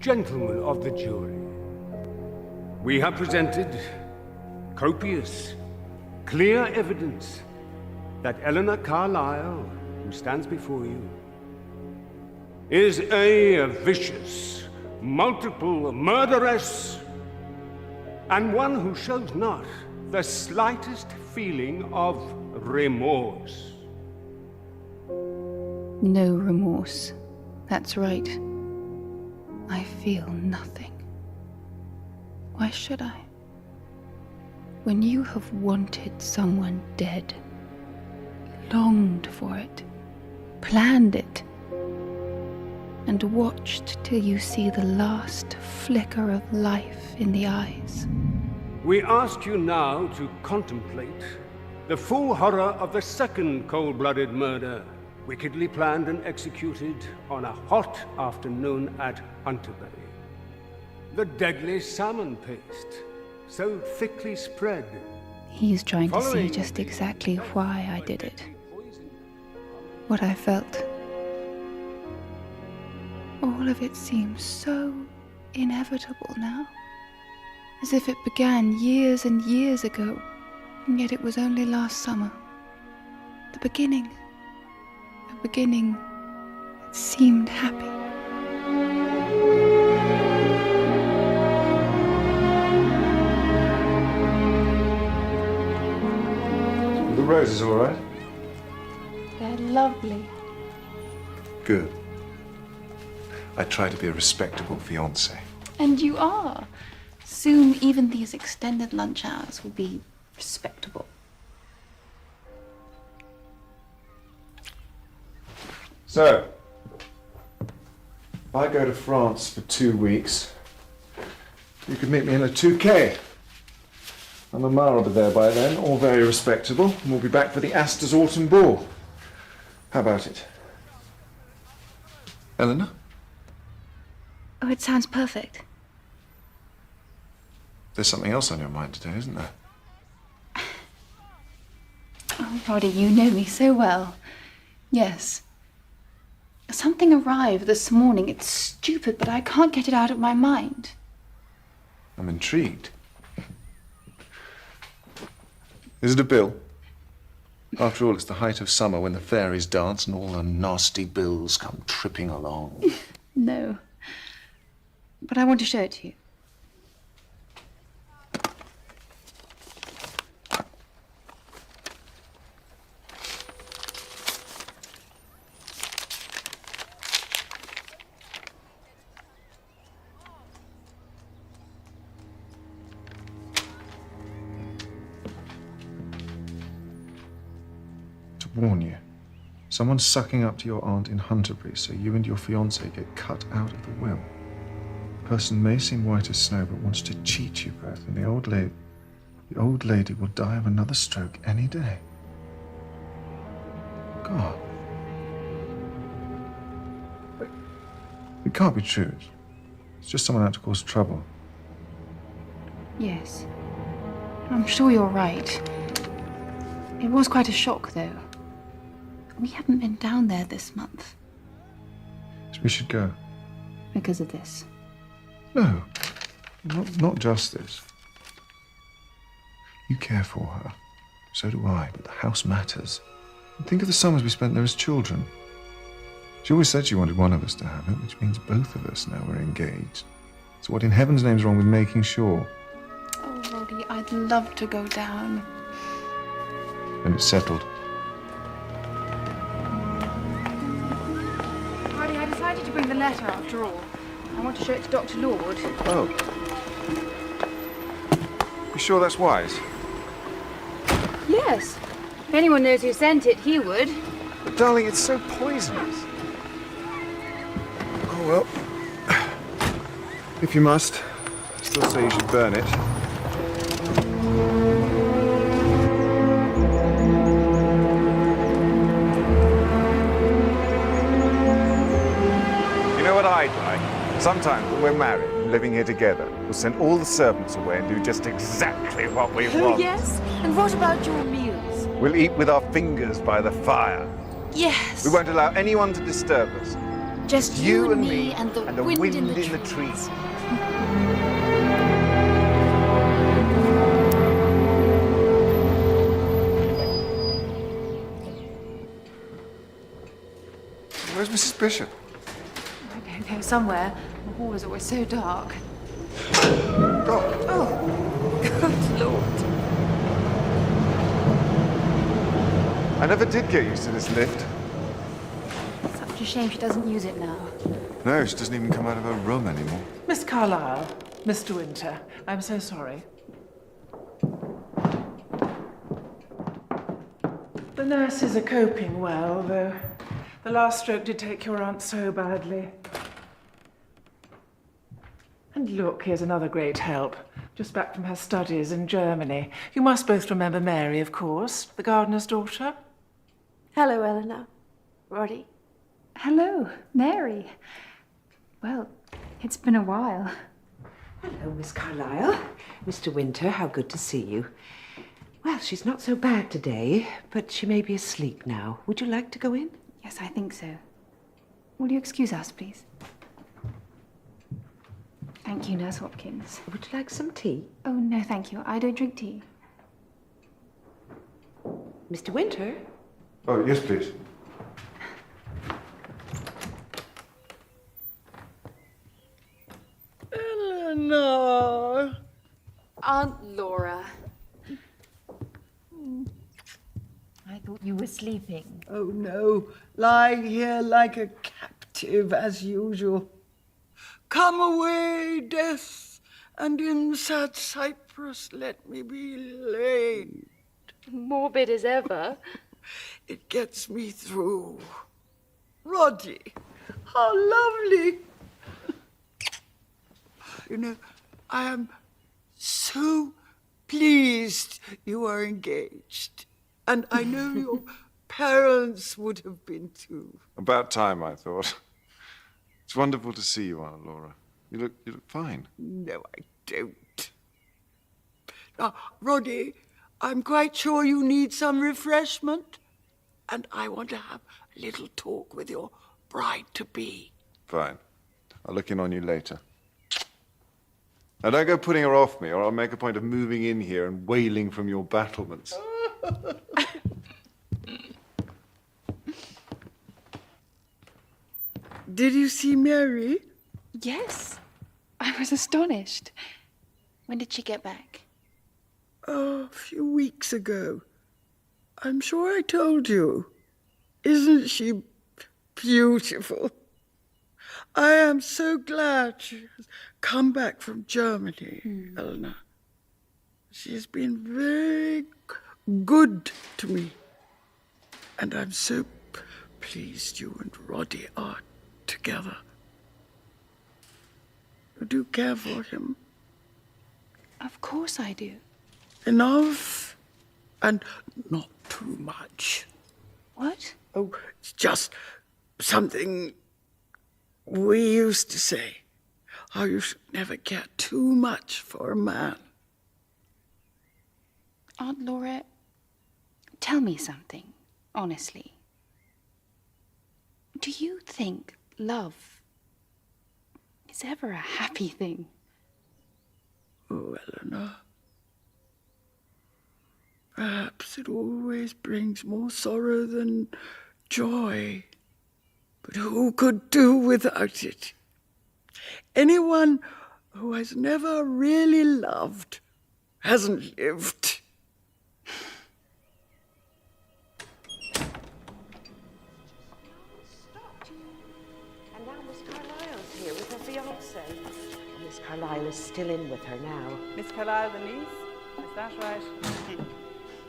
Gentlemen of the jury, we have presented copious, clear evidence that Eleanor Carlyle, who stands before you, is a vicious, multiple murderess, and one who shows not the slightest feeling of remorse. No remorse. That's right. I feel nothing. Why should I? When you have wanted someone dead, longed for it, planned it, and watched till you see the last flicker of life in the eyes. We ask you now to contemplate the full horror of the second cold-blooded murder, wickedly planned and executed on a hot afternoon at Hunterbury. The deadly salmon paste, so thickly spread. He's trying to see just exactly why I did it. What I felt. All of it seems so inevitable now. As if it began years and years ago, and yet it was only last summer. The beginning that seemed happy. The roses all right? They're lovely. Good. I try to be a respectable fiancé. And you are. Soon even these extended lunch hours will be respectable. So, if I go to France for 2 weeks, you could meet me in a 2K. I'm a mile over there by then, all very respectable, and we'll be back for the Astor's autumn ball. How about it? Eleanor? Oh, it sounds perfect. There's something else on your mind today, isn't there? Oh, Roddy, you know me so well. Yes. Something arrived this morning. It's stupid, but I can't get it out of my mind. I'm intrigued. Is it a bill? After all, it's the height of summer when the fairies dance and all the nasty bills come tripping along. No. But I want to show it to you. Warn you. Someone's sucking up to your aunt in Hunterbury, so you and your fiancé get cut out of the will. The person may seem white as snow, but wants to cheat you both, and the old lady will die of another stroke any day. God. It can't be true. It's just someone out to cause trouble. Yes. I'm sure you're right. It was quite a shock, though. We haven't been down there this month. So we should go. Because of this. No, not just this. You care for her. So do I, but the house matters. And think of the summers we spent there as children. She always said she wanted one of us to have it, which means both of us now we're engaged. So what in heaven's name's wrong with making sure? Oh, Roddy, I'd love to go down. Then it's settled. Roddy, I decided to bring the letter after all. I want to show it to Dr. Lord. Oh. You sure that's wise? Yes. If anyone knows who sent it, he would. But darling, it's so poisonous. Oh, well. If you must, I still say you should burn it. You know what I'd like? Sometimes when we're married and living here together, we'll send all the servants away and do just exactly what we want. Oh, yes? And what about your meals? We'll eat with our fingers by the fire. Yes. We won't allow anyone to disturb us. Just you and me and the wind in the trees. Where's Mrs. Bishop? I don't know, somewhere. The hall is always so dark. Oh, Good Lord. I never did get used to this lift. Such a shame she doesn't use it now. No, she doesn't even come out of her room anymore. Miss Carlyle, Mr. Winter, I'm so sorry. The nurses are coping well, though the last stroke did take your aunt so badly. And look, here's another great help. Just back from her studies in Germany. You must both remember Mary, of course, the gardener's daughter. Hello, Eleanor. Roddy. Hello, Mary. Well, it's been a while. Hello, Miss Carlyle. Mr. Winter, how good to see you. Well, she's not so bad today, but she may be asleep now. Would you like to go in? Yes, I think so. Will you excuse us, please? Thank you, Nurse Hopkins. Would you like some tea? Oh, no, thank you. I don't drink tea. Mr. Winter? Oh, yes, please. Eleanor! Aunt Laura. I thought you were sleeping. Oh no, lying here like a captive as usual. Come away, death, and in sad Cypress let me be laid. Morbid as ever. It gets me through. Roddy, how lovely. You know, I am so pleased you are engaged. And I know your parents would have been too. About time, I thought. It's wonderful to see you, Aunt Laura. You look fine. No, I don't. Now, Roddy, I'm quite sure you need some refreshment. And I want to have a little talk with your bride-to-be. Fine. I'll look in on you later. Now, don't go putting her off me, or I'll make a point of moving in here and wailing from your battlements. Did you see Mary? Yes. I was astonished. When did she get back? Oh, a few weeks ago. I'm sure I told you. Isn't she beautiful? I am so glad she has come back from Germany, Eleanor. She has been very good to me. And I'm so pleased you and Roddy are together. You do care for him. Of course I do. Enough and not too much. What? Oh, it's just something we used to say. How you should never care too much for a man. Aunt Laura, tell me something, honestly. Do you think love is ever a happy thing? Oh, Eleanor. Perhaps it always brings more sorrow than joy. But who could do without it? Anyone who has never really loved hasn't lived. And now Miss Carlyle's here with her fiancé. Miss Carlyle is still in with her now. Miss Carlyle, the niece? Is that right?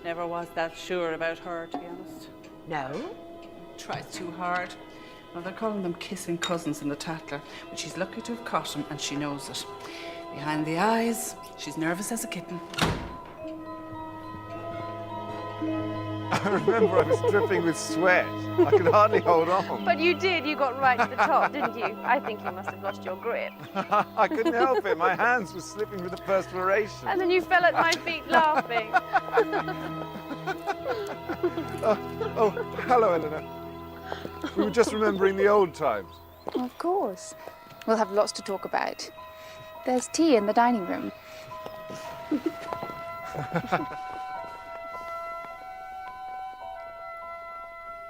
Never was that sure about her, to be honest. No? Tries too hard. Well, they're calling them kissing cousins in the Tatler, but she's lucky to have caught him, and she knows it. Behind the eyes, she's nervous as a kitten. I remember I was dripping with sweat. I could hardly hold on. But you did. You got right to the top, didn't you? I think you must have lost your grip. I couldn't help it. My hands were slipping with the perspiration. And then you fell at my feet laughing. Oh, hello, Eleanor. We were just remembering the old times. Of course. We'll have lots to talk about. There's tea in the dining room.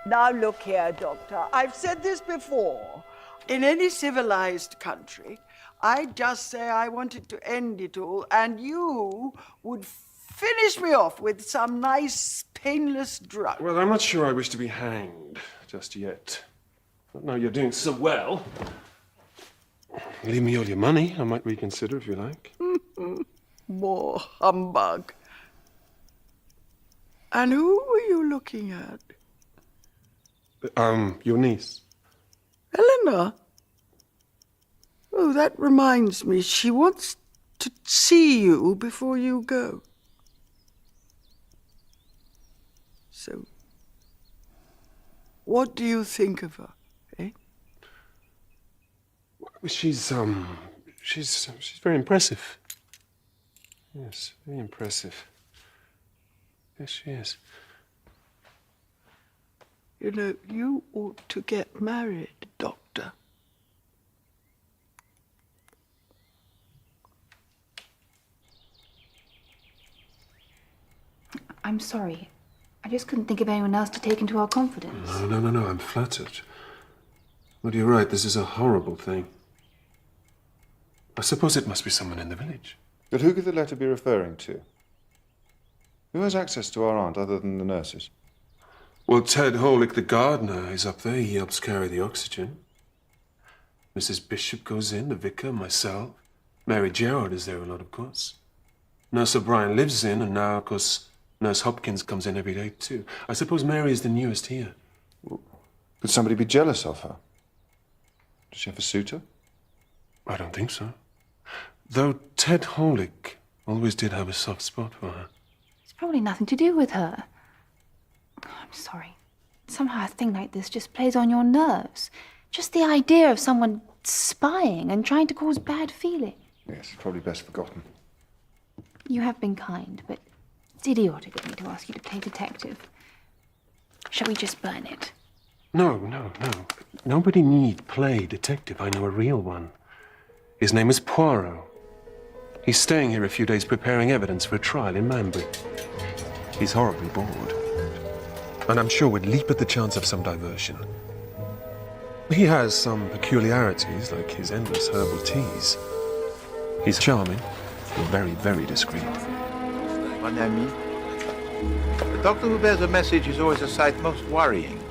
Now look here, Doctor. I've said this before. In any civilized country, I'd just say I wanted to end it all, and you would finish me off with some nice, painless drug. Well, I'm not sure I wish to be hanged just yet. But now you're doing so well. Leave me all your money. I might reconsider if you like. More humbug. And who were you looking at? Your niece. Eleanor? Oh, that reminds me. She wants to see you before you go. So, what do you think of her, eh? She's very impressive. Yes, very impressive. Yes, she is. You know, you ought to get married, Doctor. I'm sorry. I just couldn't think of anyone else to take into our confidence. No, I'm flattered. But you're right, this is a horrible thing. I suppose it must be someone in the village. But who could the letter be referring to? Who has access to our aunt other than the nurses? Well, Ted Holick, the gardener, is up there. He helps carry the oxygen. Mrs. Bishop goes in, the vicar, myself. Mary Gerard is there a lot, of course. Nurse O'Brien lives in, and now, of course, Nurse Hopkins comes in every day, too. I suppose Mary is the newest here. Could somebody be jealous of her? Does she have a suitor? I don't think so. Though Ted Holick always did have a soft spot for her. It's probably nothing to do with her. I'm sorry. Somehow a thing like this just plays on your nerves. Just the idea of someone spying and trying to cause bad feeling. Yes, it's probably best forgotten. You have been kind, but it's idiotic of me to ask you to play detective. Shall we just burn it? No. Nobody need play detective. I know a real one. His name is Poirot. He's staying here a few days preparing evidence for a trial in Manbury. He's horribly bored. And I'm sure would leap at the chance of some diversion. He has some peculiarities, like his endless herbal teas. He's charming, and very, very discreet. Mon ami, the doctor who bears a message is always a sight most worrying.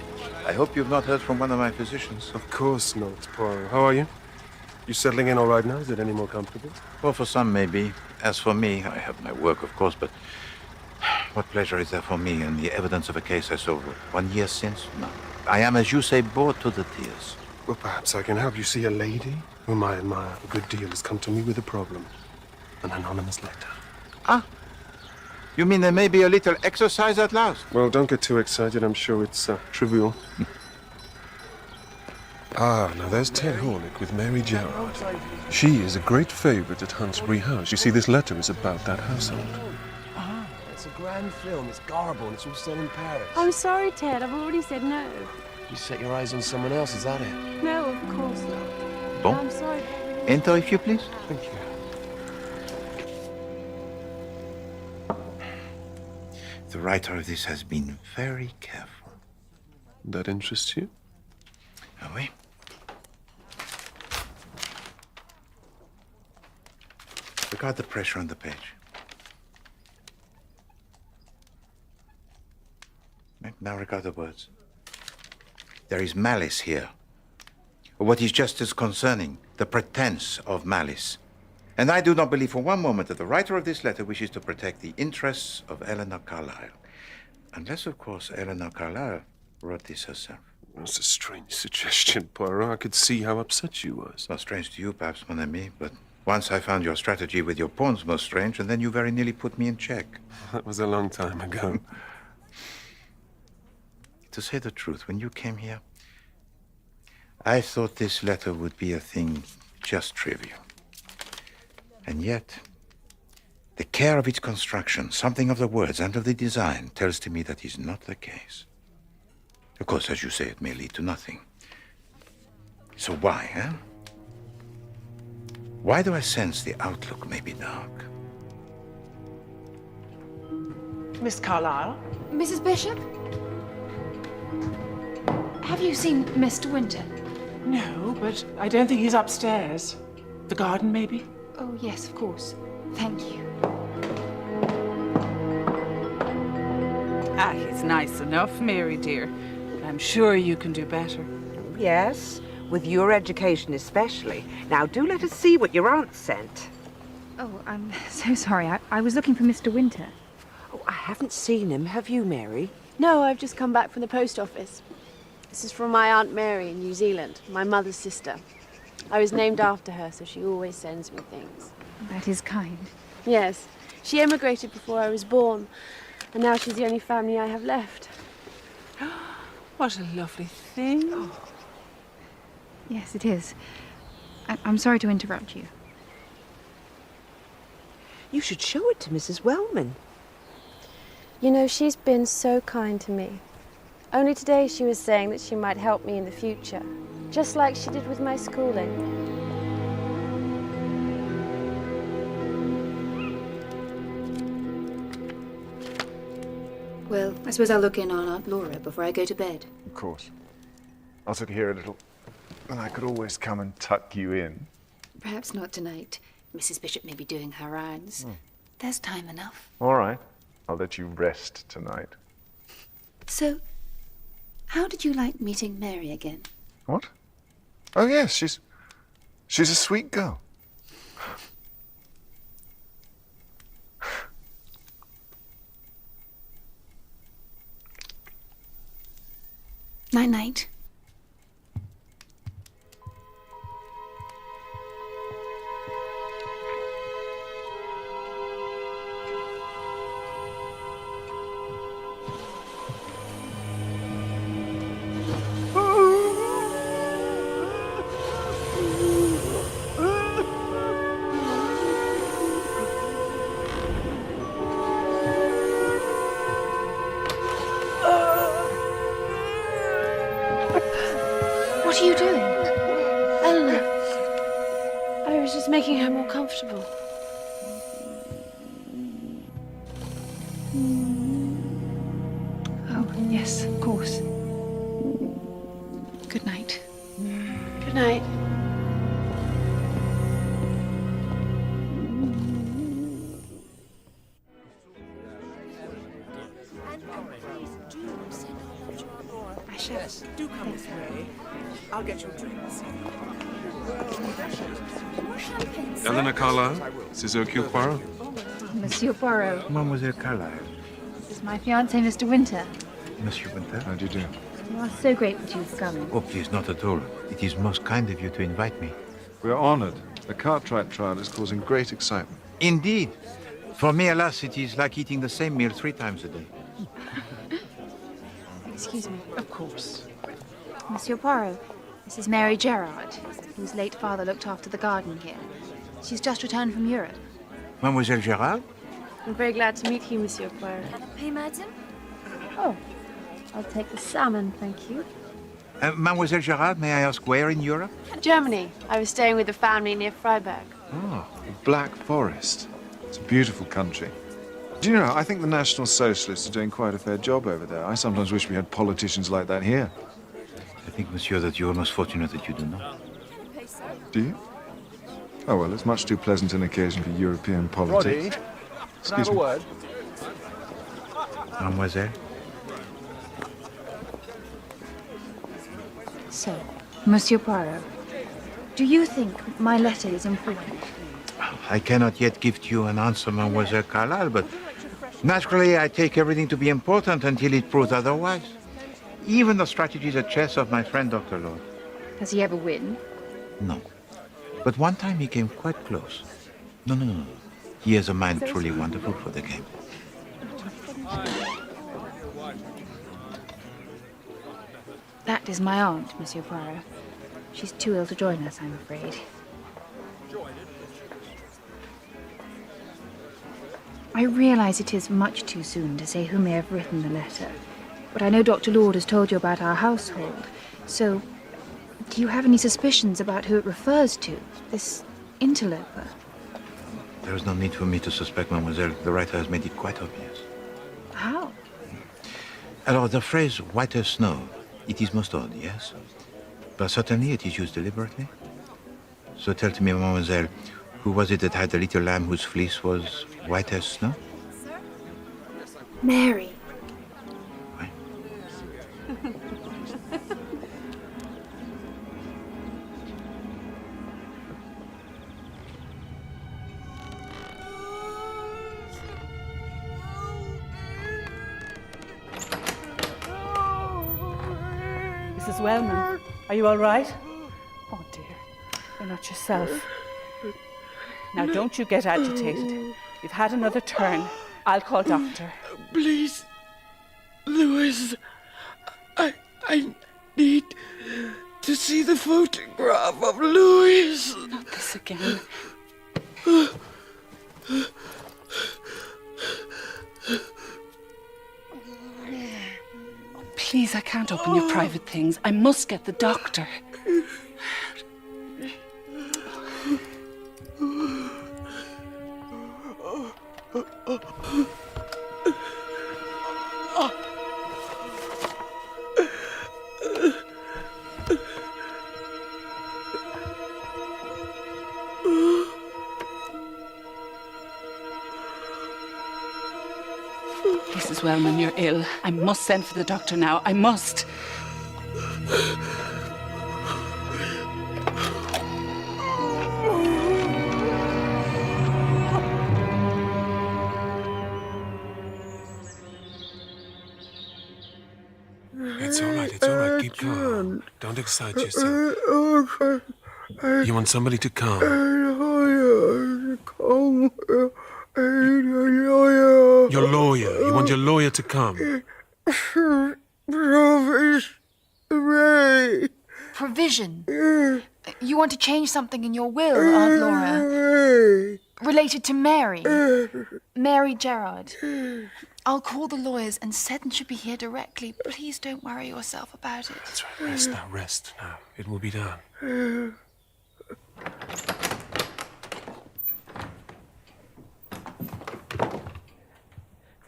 I hope you've not heard from one of my physicians. Of course not, Poirot. How are you? You settling in all right now? Is it any more comfortable? Well, for some, maybe. As for me, I have my work, of course, but what pleasure is there for me in the evidence of a case I solved 1 year since? No. I am, as you say, bored to the tears. Well, perhaps I can help you. See, a lady whom I admire a good deal has come to me with a problem. An anonymous letter. Ah, you mean there may be a little exercise at last? Well, don't get too excited. I'm sure it's trivial. Now there's Ted Holick with Mary Gerard. She is a great favorite at Hunsbury House. You see, this letter is about that household. It's a grand film. It's garble and it's all set in Paris. I'm sorry, Ted. I've already said no. You set your eyes on someone else, is that it? No, of course not. Bon. I'm sorry. Enter, if you please. Thank you. The writer of this has been very careful. That interests you? Oh, oui. Regard the pressure on the page. Now regard the words. There is malice here. What is just as concerning, the pretense of malice. And I do not believe for one moment that the writer of this letter wishes to protect the interests of Eleanor Carlyle. Unless, of course, Eleanor Carlyle wrote this herself. That's a strange suggestion, Poirot. I could see how upset you was. Not strange to you, perhaps, mon ami, but once I found your strategy with your pawns most strange, and then you very nearly put me in check. That was a long time ago. To say the truth, when you came here, I thought this letter would be a thing just trivial. And yet, the care of its construction, something of the words and of the design, tells to me that is not the case. Of course, as you say, it may lead to nothing. So why, huh? Why do I sense the outlook may be dark? Miss Carlyle? Mrs. Bishop? Have you seen Mr. Winter? No, but I don't think he's upstairs. The garden, maybe? Oh, yes, of course. Thank you. Ah, he's nice enough, Mary dear. I'm sure you can do better. Yes, with your education especially. Now, do let us see what your aunt sent. Oh, I'm so sorry. I was looking for Mr. Winter. Oh, I haven't seen him. Have you, Mary? No, I've just come back from the post office. This is from my Aunt Mary in New Zealand, my mother's sister. I was named after her, so she always sends me things. That is kind. Yes, she emigrated before I was born, and now she's the only family I have left. What a lovely thing. Oh. Yes, it is. I'm sorry to interrupt you. You should show it to Mrs. Wellman. You know, she's been so kind to me. Only today she was saying that she might help me in the future, just like she did with my schooling. Well, I suppose I'll look in on Aunt Laura before I go to bed. Of course. I'll sit here a little, and I could always come and tuck you in. Perhaps not tonight. Mrs. Bishop may be doing her rounds. There's time enough. All right. I'll let you rest tonight. So, how did you like meeting Mary again? What? Oh, yes, she's a sweet girl. Night-night. What are you doing? Eleanor, I was just making her more comfortable. Oh, yes, of course. Good night. Good night. I shall. Yes, do come this way. I'll get you drinks. Eleanor Carlyle, this is Hercule Poirot. Monsieur Poirot. Mademoiselle Carlyle. This is my fiancé, Mr. Winter. Monsieur Winter. How do you do? You are so grateful to you for coming. Oh, please, not at all. It is most kind of you to invite me. We are honored. The Cartwright trial is causing great excitement. Indeed. For me, alas, it is like eating the same meal 3 times a day. Excuse me. Of course. Monsieur Poirot, this is Mary Gerard, whose late father looked after the garden here. She's just returned from Europe. Mademoiselle Gérard? I'm very glad to meet you, Monsieur Poirot. Hey, madam. Oh, I'll take the salmon, thank you. Mademoiselle Gérard, may I ask where in Europe? Germany. I was staying with a family near Freiburg. Ah, the Black Forest. It's a beautiful country. Do you know, I think the National Socialists are doing quite a fair job over there. I sometimes wish we had politicians like that here. I think, monsieur, that you're most fortunate that you do not. Do you? Oh, well, it's much too pleasant an occasion for European politics. Roddy, Excuse can I have a me. word? Mademoiselle? So, Monsieur Poirot, do you think my letter is important? I cannot yet give to you an answer, Mademoiselle Carlyle, but naturally I take everything to be important until it proves otherwise. Even the strategies at chess of my friend Dr. Lord. Does he ever win? No. But one time he came quite close. No. He has a mind truly wonderful for the game. That is my aunt, Monsieur Poirot. She's too ill to join us, I'm afraid. I realize it is much too soon to say who may have written the letter, but I know Dr. Lord has told you about our household, so Do you have any suspicions about who it refers to? This interloper? There is no need for me to suspect, mademoiselle. The writer has made it quite obvious. How? Alors, the phrase white as snow, it is most odd, yes? But certainly it is used deliberately. So tell to me, mademoiselle, who was it that had the little lamb whose fleece was white as snow? Mary. Mrs. Wellman, are you all right? Oh, dear. You're not yourself. Now, don't you get agitated. You've had another turn. I'll call doctor. Please, Louis, I need to see the photograph of Louis. Not this again. Please, I can't open your private things. I must get the doctor. Mrs. Wellman, you're ill. I must send for the doctor now. I must. It's all right, it's all right. Keep calm. Don't excite yourself. You want somebody to come? Your lawyer. You want your lawyer to come? Provision? You want to change something in your will, Aunt Laura? Related to Mary? Mary Gerard. I'll call the lawyers and Seddon should be here directly. Please don't worry yourself about it. That's right. Rest now, rest now. It will be done.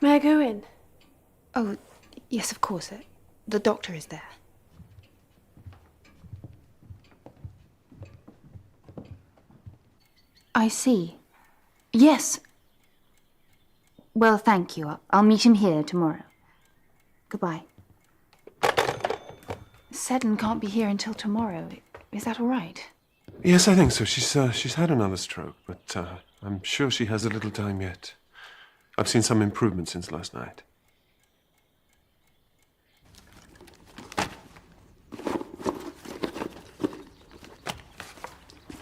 May I go in? Oh, yes, of course. The doctor is there. I see. Yes. Well, thank you. I'll meet him here tomorrow. Goodbye. Seddon can't be here until tomorrow. Is that all right? Yes, I think so. She's had another stroke, but I'm sure she has a little time yet. I've seen some improvement since last night.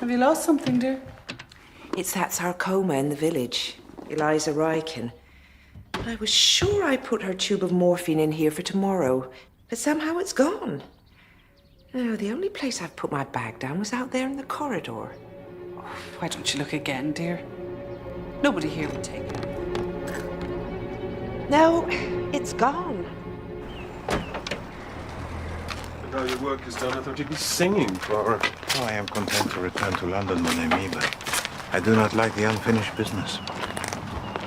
Have you lost something, dear? It's that sarcoma in the village, Eliza Ryken. But I was sure I put her tube of morphine in here for tomorrow, but somehow it's gone. Oh, the only place I've put my bag down was out there in the corridor. Oh, why don't you look again, dear? Nobody here would take it. No, it's gone. And now your work is done, I thought you'd be singing, Clara. Oh, I am content to return to London, mon ami, but I do not like the unfinished business.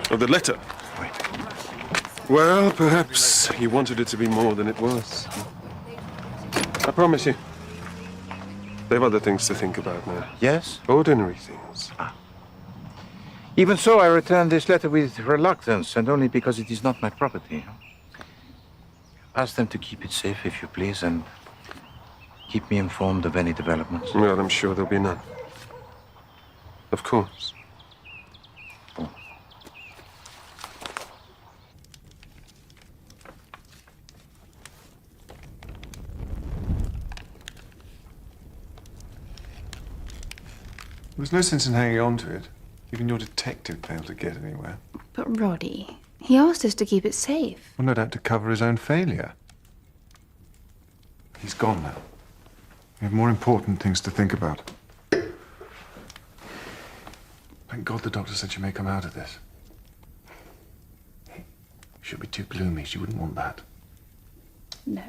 Oh, the letter? Wait. Well, perhaps you wanted it to be more than it was. I promise you. They've other things to think about now. Yes? Ordinary things. Even so, I returned this letter with reluctance, and only because it is not my property. Ask them to keep it safe, if you please, and keep me informed of any developments. Well, I'm sure there'll be none. Of course. Oh. There's no sense in hanging on to it. Even your detective failed to get anywhere. But Roddy, he asked us to keep it safe. Well, no doubt to cover his own failure. He's gone now. We have more important things to think about. Thank God the doctor said she may come out of this. She'll be too gloomy. She wouldn't want that. No.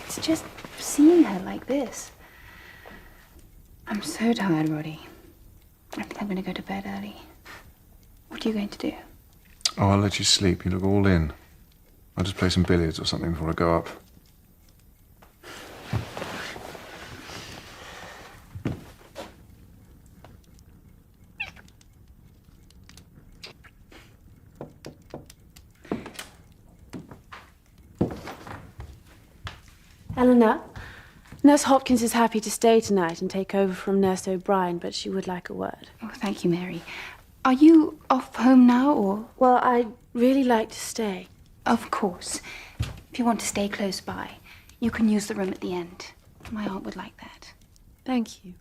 It's just seeing her like this. I'm so tired, Roddy. I think I'm going to go to bed early. What are you going to do? Oh, I'll let you sleep. You look all in. I'll just play some billiards or something before I go up. Eleanor, Nurse Hopkins is happy to stay tonight and take over from Nurse O'Brien, but she would like a word. Oh, thank you, Mary. Are you off home now, or...? Well, I'd really like to stay. Of course. If you want to stay close by, you can use the room at the end. My aunt would like that. Thank you.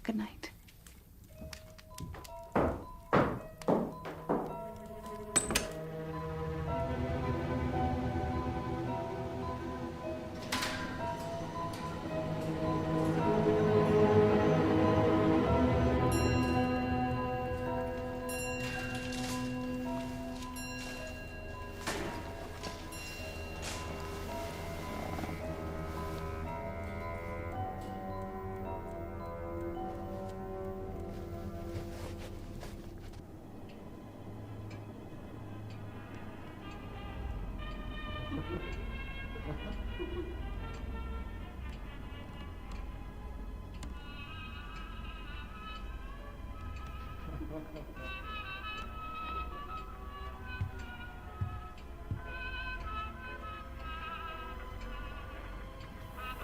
Good night.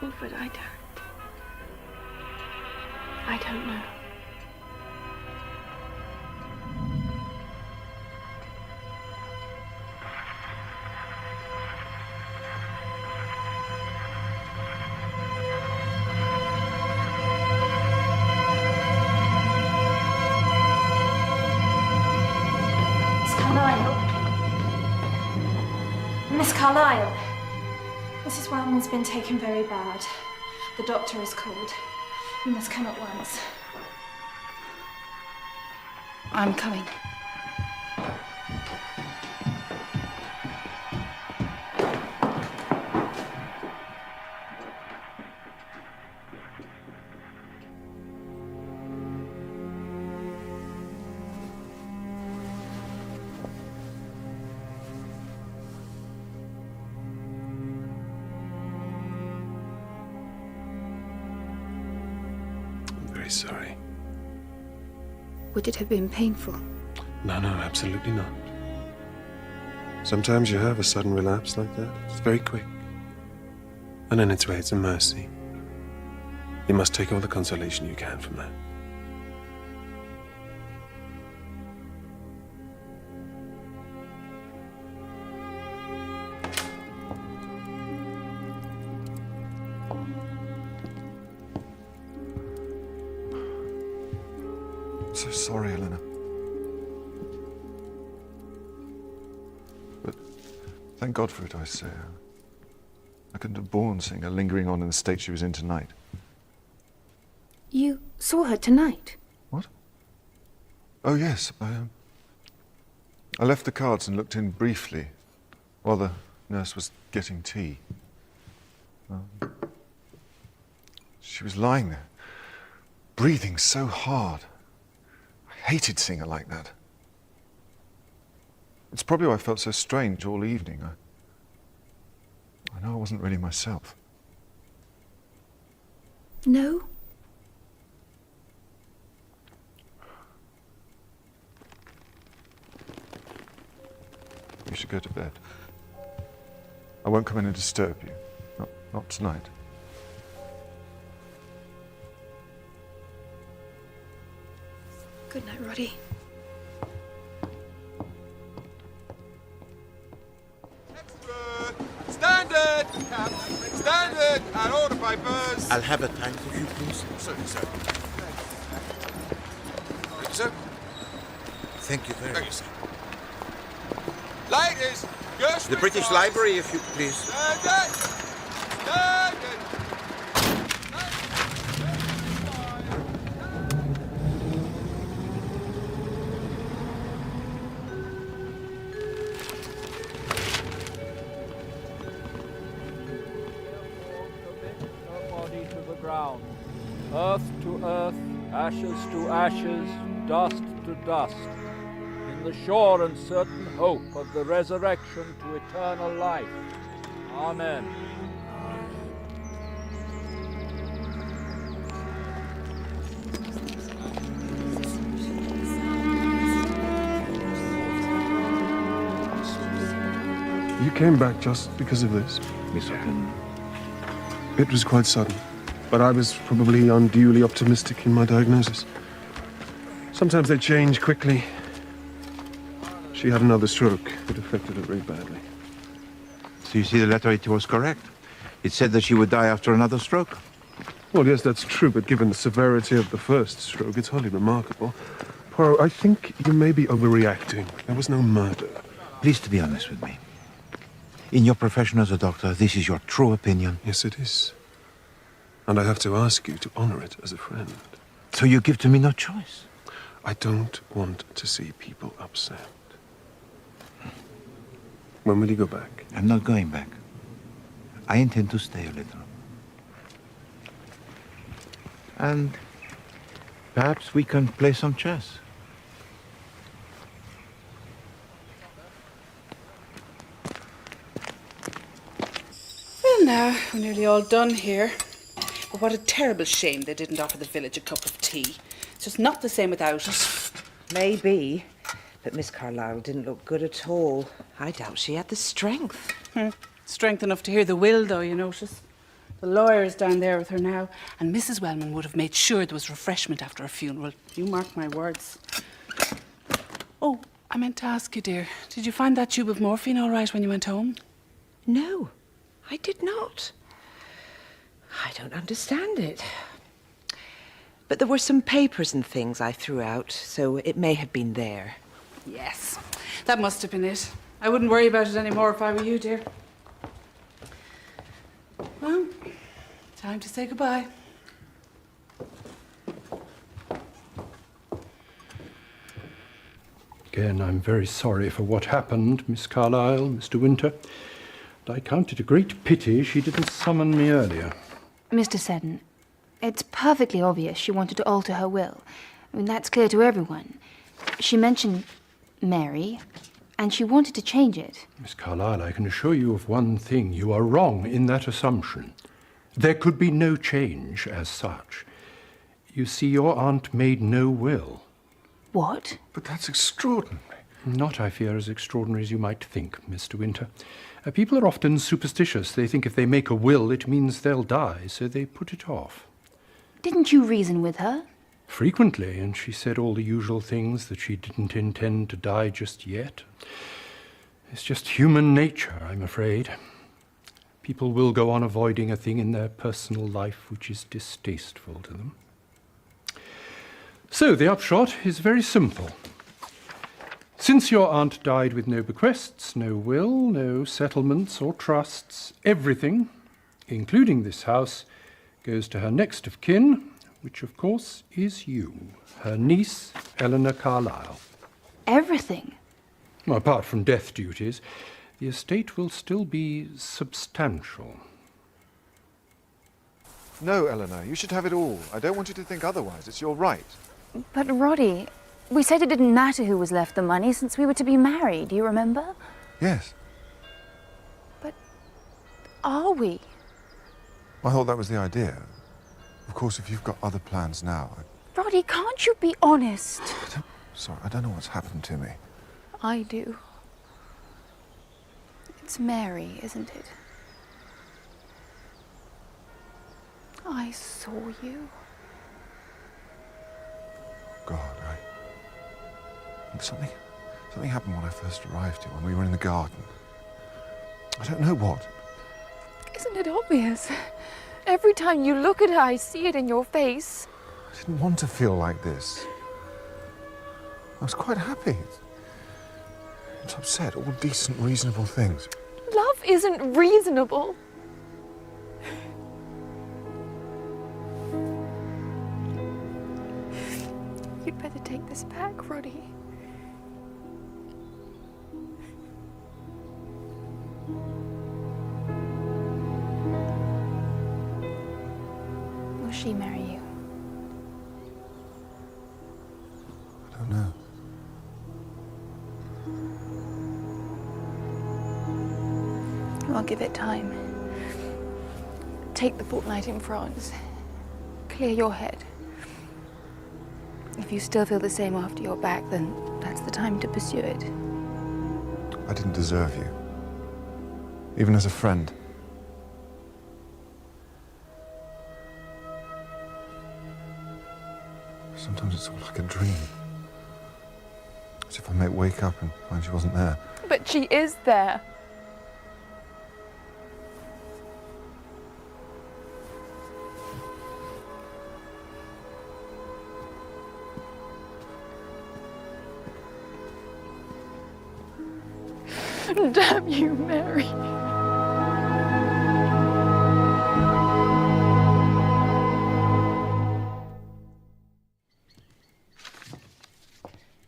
Wilfred, I don't know. Miss Carlyle, Mrs. Wellman's been taken very bad. The doctor is called. You must come at once. I'm coming. Very sorry. Would it have been painful? No, absolutely not. Sometimes you have a sudden relapse like that. It's very quick. And in its way, it's a mercy. You must take all the consolation you can from that. I'm so sorry, Eleanor. But thank God for it, I say. I couldn't have borne seeing her lingering on in the state she was in tonight. You saw her tonight? What? Oh, yes. I left the cards and looked in briefly while the nurse was getting tea. She was lying there, breathing so hard. I hated seeing her like that. It's probably why I felt so strange all evening. I know I wasn't really myself. No? You should go to bed. I won't come in and disturb you. Not tonight. Good night, Roddy. Standard! Standard! And order papers! I'll have a pint, if you please. Certainly, sir. Thank you, sir. Thank you very Thank you, much. sir. Ladies, your The British Library, if you please. Standard! Standard! ground, earth to earth, ashes to ashes, dust to dust, in the sure and certain hope of the resurrection to eternal life. Amen. You came back just because of this? It was quite sudden, but I was probably unduly optimistic in my diagnosis. Sometimes they change quickly. She had another stroke. It affected her very badly. So you see, the letter, it was correct. It said that she would die after another stroke. Well, yes, that's true, but given the severity of the first stroke, it's hardly remarkable. Poirot, I think you may be overreacting. There was no murder. Please to be honest with me. In your profession as a doctor, this is your true opinion? Yes, it is. And I have to ask you to honor it as a friend. So you give to me no choice? I don't want to see people upset. When will you go back? I'm not going back. I intend to stay a little. And perhaps we can play some chess. Well, now, we're nearly all done here. But what a terrible shame they didn't offer the village a cup of tea. It's just not the same without it. Maybe, but Miss Carlyle didn't look good at all. I doubt she had the strength. Strength enough to hear the will, though, you notice. The lawyer's down there with her now, and Mrs. Wellman would have made sure there was refreshment after her funeral. You mark my words. Oh, I meant to ask you, dear, did you find that tube of morphine all right when you went home? No, I did not. I don't understand it. But there were some papers and things I threw out, so it may have been there. Yes, that must have been it. I wouldn't worry about it anymore if I were you, dear. Well, time to say goodbye. Again, I'm very sorry for what happened, Miss Carlyle, Mr. Winter. And I count it a great pity she didn't summon me earlier. Mr. Seddon, it's perfectly obvious she wanted to alter her will. I mean, that's clear to everyone. She mentioned Mary, and she wanted to change it. Miss Carlyle, I can assure you of one thing. You are wrong in that assumption. There could be no change as such. You see, your aunt made no will. What? But that's extraordinary. Not, I fear, as extraordinary as you might think, Mr. Winter. People are often superstitious. They think if they make a will, it means they'll die, so they put it off. Didn't you reason with her? Frequently, and she said all the usual things, that she didn't intend to die just yet. It's just human nature, I'm afraid. People will go on avoiding a thing in their personal life which is distasteful to them. So the upshot is very simple. Since your aunt died with no bequests, no will, no settlements or trusts, everything, including this house, goes to her next of kin, which of course is you, her niece, Eleanor Carlyle. Everything? Well, apart from death duties, the estate will still be substantial. No, Eleanor, you should have it all. I don't want you to think otherwise. It's your right. But Roddy, we said it didn't matter who was left the money since we were to be married, do you remember? Yes. But are we? I thought that was the idea. Of course, if you've got other plans now... Roddy, can't you be honest? Sorry, I don't know what's happened to me. I do. It's Mary, isn't it? I saw you. God, Something happened when I first arrived here, when we were in the garden. I don't know what. Isn't it obvious? Every time you look at her, I see it in your face. I didn't want to feel like this. I was quite happy. I was upset, all decent, reasonable things. Love isn't reasonable. You'd better take this back, Roddy. We'll she marry you? I don't know. I'll give it time. Take the fortnight in France. Clear your head. If you still feel the same after you're back, then that's the time to pursue it. I didn't deserve you. Even as a friend. Sometimes it's all like a dream. As if I might wake up and find she wasn't there. But she is there. Damn you, Mary.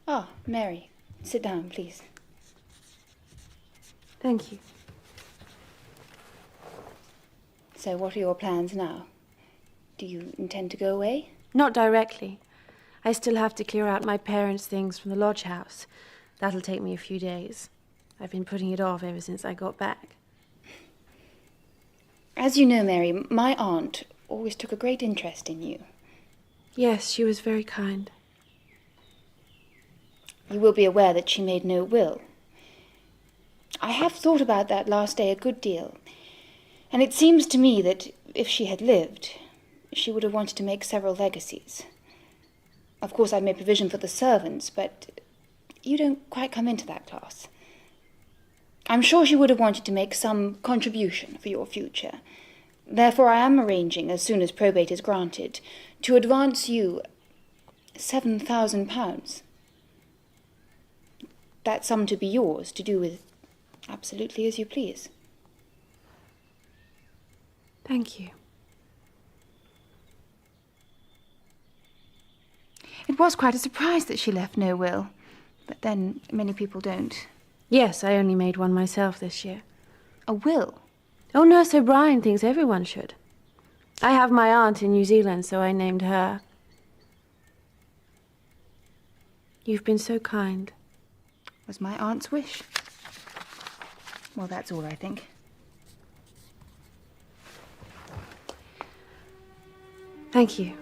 Ah, Mary. Sit down, please. Thank you. So what are your plans now? Do you intend to go away? Not directly. I still have to clear out my parents' things from the lodge house. That'll take me a few days. I've been putting it off ever since I got back. As you know, Mary, my aunt always took a great interest in you. Yes, she was very kind. You will be aware that she made no will. I have thought about that last day a good deal, and it seems to me that if she had lived, she would have wanted to make several legacies. Of course, I made provision for the servants, but you don't quite come into that class. I'm sure she would have wanted to make some contribution for your future. Therefore, I am arranging, as soon as probate is granted, to advance you £7,000. That sum to be yours, to do with absolutely as you please. Thank you. It was quite a surprise that she left no will, but then many people don't. Yes, I only made one myself this year. A will? Oh, Nurse O'Brien thinks everyone should. I have my aunt in New Zealand, so I named her. You've been so kind. Was my aunt's wish. Well, that's all, I think. Thank you.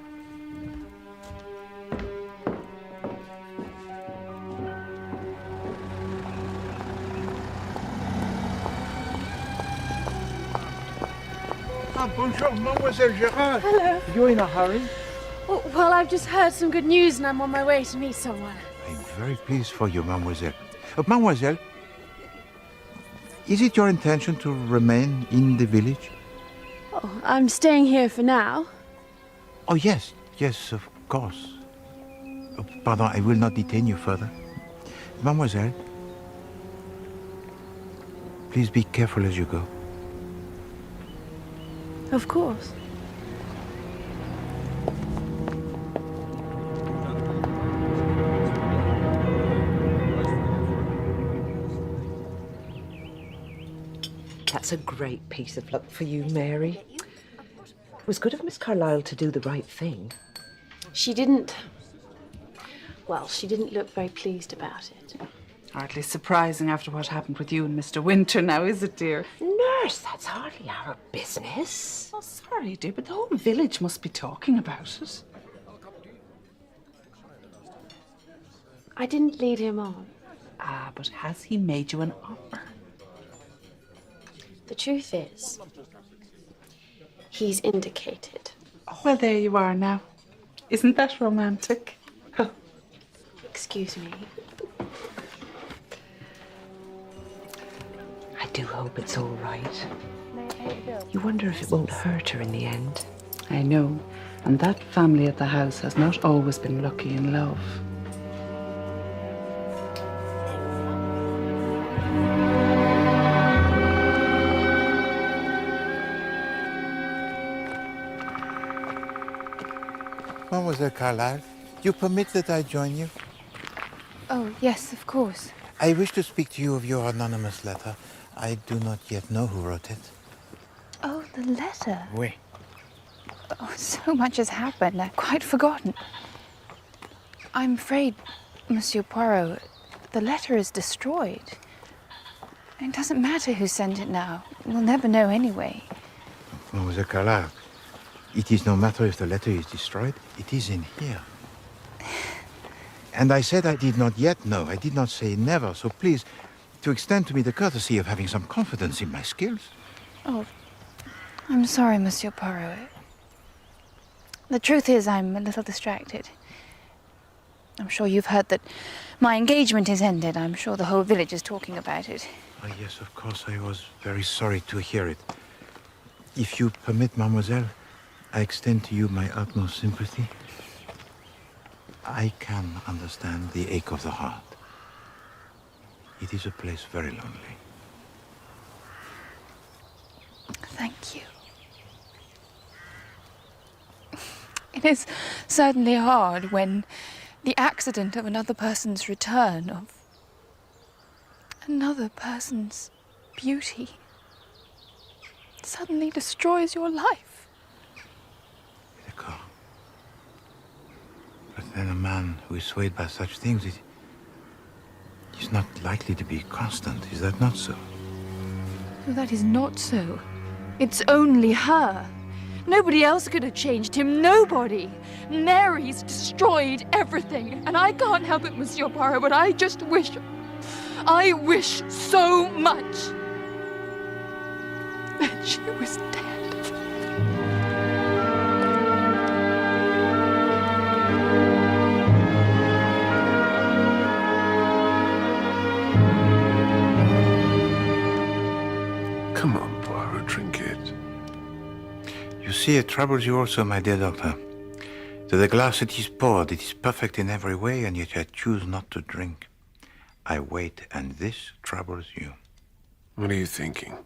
Bonjour, Mademoiselle Gérard. Hello. You're in a hurry? Oh, well, I've just heard some good news and I'm on my way to meet someone. I'm very pleased for you, Mademoiselle. Mademoiselle, is it your intention to remain in the village? Oh, I'm staying here for now. Oh, yes, yes, of course. Pardon, I will not detain you further. Mademoiselle, please be careful as you go. Of course. That's a great piece of luck for you, Mary. It was good of Miss Carlyle to do the right thing. She didn't look very pleased about it. Hardly surprising after what happened with you and Mr. Winter now, is it, dear? Nurse, that's hardly our business. Oh, sorry, dear, but the whole village must be talking about it. I didn't lead him on. Ah, but has he made you an offer? The truth is, he's indicated. Oh, well, there you are now. Isn't that romantic? Oh. Excuse me. I do hope it's all right. You wonder if it won't hurt her in the end. I know, and that family at the house has not always been lucky in love. Mademoiselle Carlyle, you permit that I join you? Oh, yes, of course. I wish to speak to you of your anonymous letter. I do not yet know who wrote it. Oh, the letter. Oui. Oh, so much has happened, I've quite forgotten. I'm afraid, Monsieur Poirot, the letter is destroyed. It doesn't matter who sent it now. We'll never know anyway. Mademoiselle Carlyle, it is no matter if the letter is destroyed. It is in here. And I said I did not yet know. I did not say never. So please, to extend to me the courtesy of having some confidence in my skills. Oh, I'm sorry, Monsieur Poirot. The truth is, I'm a little distracted. I'm sure you've heard that my engagement is ended. I'm sure the whole village is talking about it. Oh, yes, of course. I was very sorry to hear it. If you permit, mademoiselle, I extend to you my utmost sympathy. I can understand the ache of the heart. It is a place very lonely. Thank you. It is certainly hard when the accident of another person's return, of another person's beauty, suddenly destroys your life. D'accord. But then a man who is swayed by such things is not likely to be constant. Is that not so? No, that is not so. It's only her. Nobody else could have changed him. Nobody. Mary's destroyed everything. And I can't help it, Monsieur Poirot, but I wish so much that she was dead. Come on, Poirot, drink it. You see, it troubles you also, my dear doctor. To the glass it is poured, it is perfect in every way, and yet I choose not to drink. I wait, and this troubles you. What are you thinking?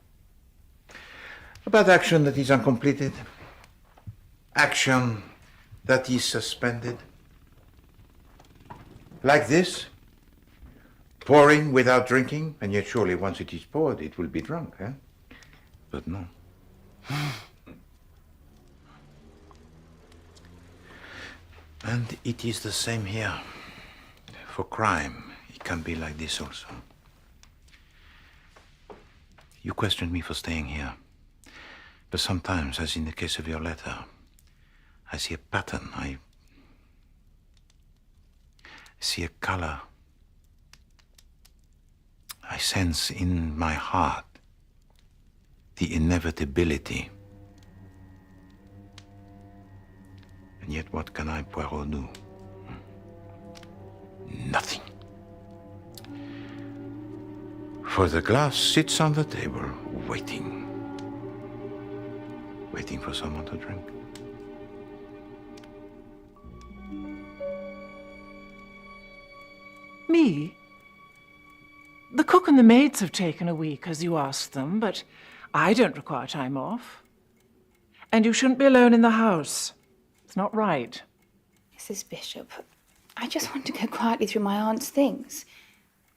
About action that is uncompleted. Action that is suspended. Like this. Pouring without drinking, and yet surely once it is poured, it will be drunk, eh? But no. And it is the same here. For crime, it can be like this also. You questioned me for staying here. But sometimes, as in the case of your letter, I see a pattern. I see a color. I sense in my heart the inevitability. And yet what can I, Poirot, do? Nothing. For the glass sits on the table, waiting. Waiting for someone to drink. Me? The cook and the maids have taken a week, as you asked them, but I don't require time off. And you shouldn't be alone in the house. It's not right. Mrs. Bishop, I just want to go quietly through my aunt's things.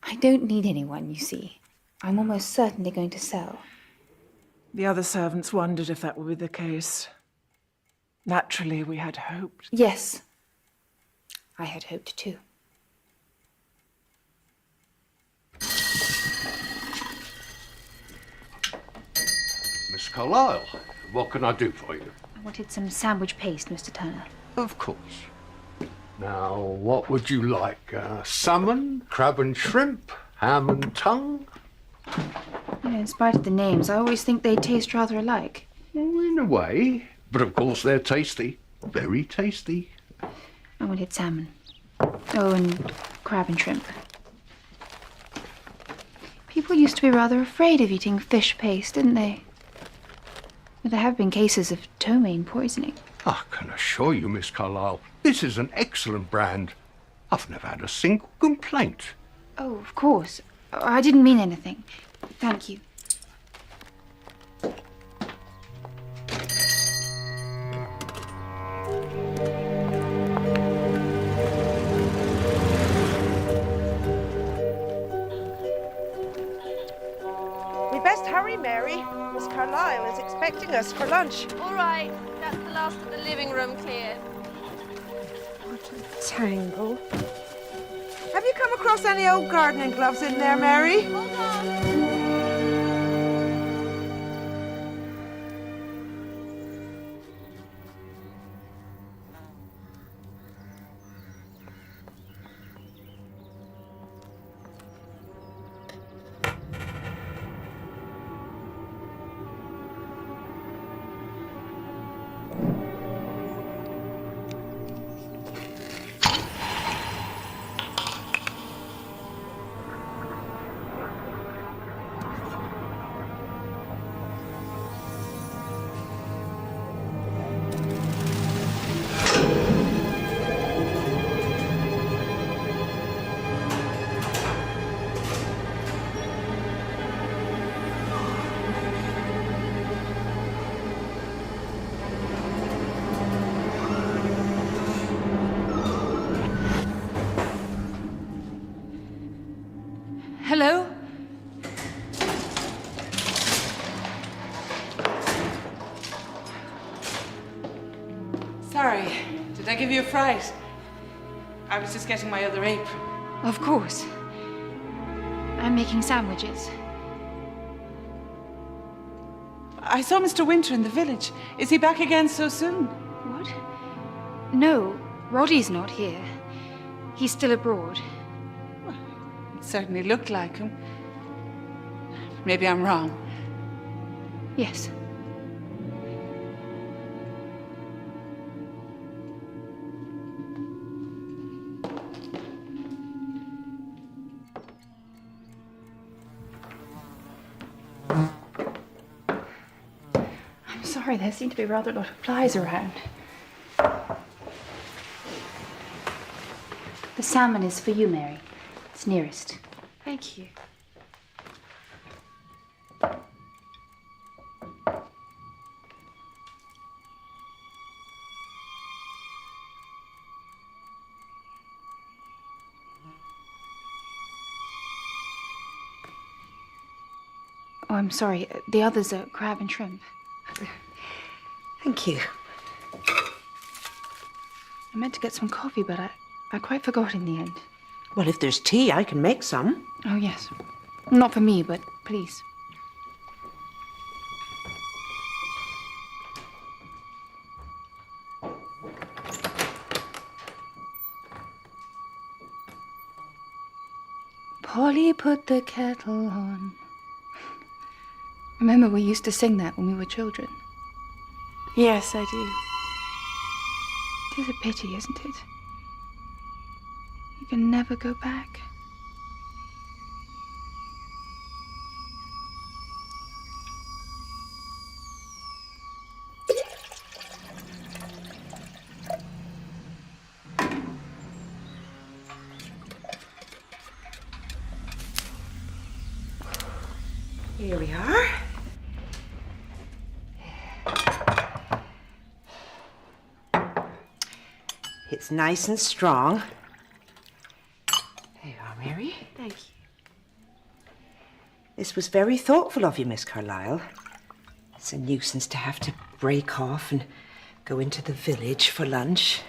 I don't need anyone, you see. I'm almost certainly going to sell. The other servants wondered if that would be the case. Naturally, we had hoped. Yes, I had hoped too. Miss Carlyle, what can I do for you? I wanted some sandwich paste, Mr. Turner. Of course. Now, what would you like? Salmon, crab and shrimp, ham and tongue? You know, in spite of the names, I always think they taste rather alike. Well, in a way. But of course they're tasty. Very tasty. I wanted salmon. Oh, and crab and shrimp. People used to be rather afraid of eating fish paste, didn't they? But there have been cases of ptomaine poisoning. I can assure you, Miss Carlyle, this is an excellent brand. I've never had a single complaint. Oh, of course. I didn't mean anything. Thank you. We best hurry, Mary. Miss Carlyle is expecting us for lunch. All right, that's the last of the living room cleared. What a tangle. Have you come across any old gardening gloves in there, Mary? Hold on. Hello? Sorry, did I give you a fright? I was just getting my other apron. Of course. I'm making sandwiches. I saw Mr. Winter in the village. Is he back again so soon? What? No, Roddy's not here. He's still abroad. It certainly looked like him. Maybe I'm wrong. Yes. I'm sorry, there seem to be rather a lot of flies around. The salmon is for you, Mary. It's nearest. Thank you. Oh, I'm sorry. The others are crab and shrimp. Thank you. I meant to get some coffee, but I quite forgot in the end. Well, if there's tea, I can make some. Oh, yes. Not for me, but please. Polly put the kettle on. Remember, we used to sing that when we were children. Yes, I do. It is a pity, isn't it? You can never go back. Here we are. It's nice and strong. There you are, Mary. Thank you. This was very thoughtful of you, Miss Carlyle. It's a nuisance to have to break off and go into the village for lunch.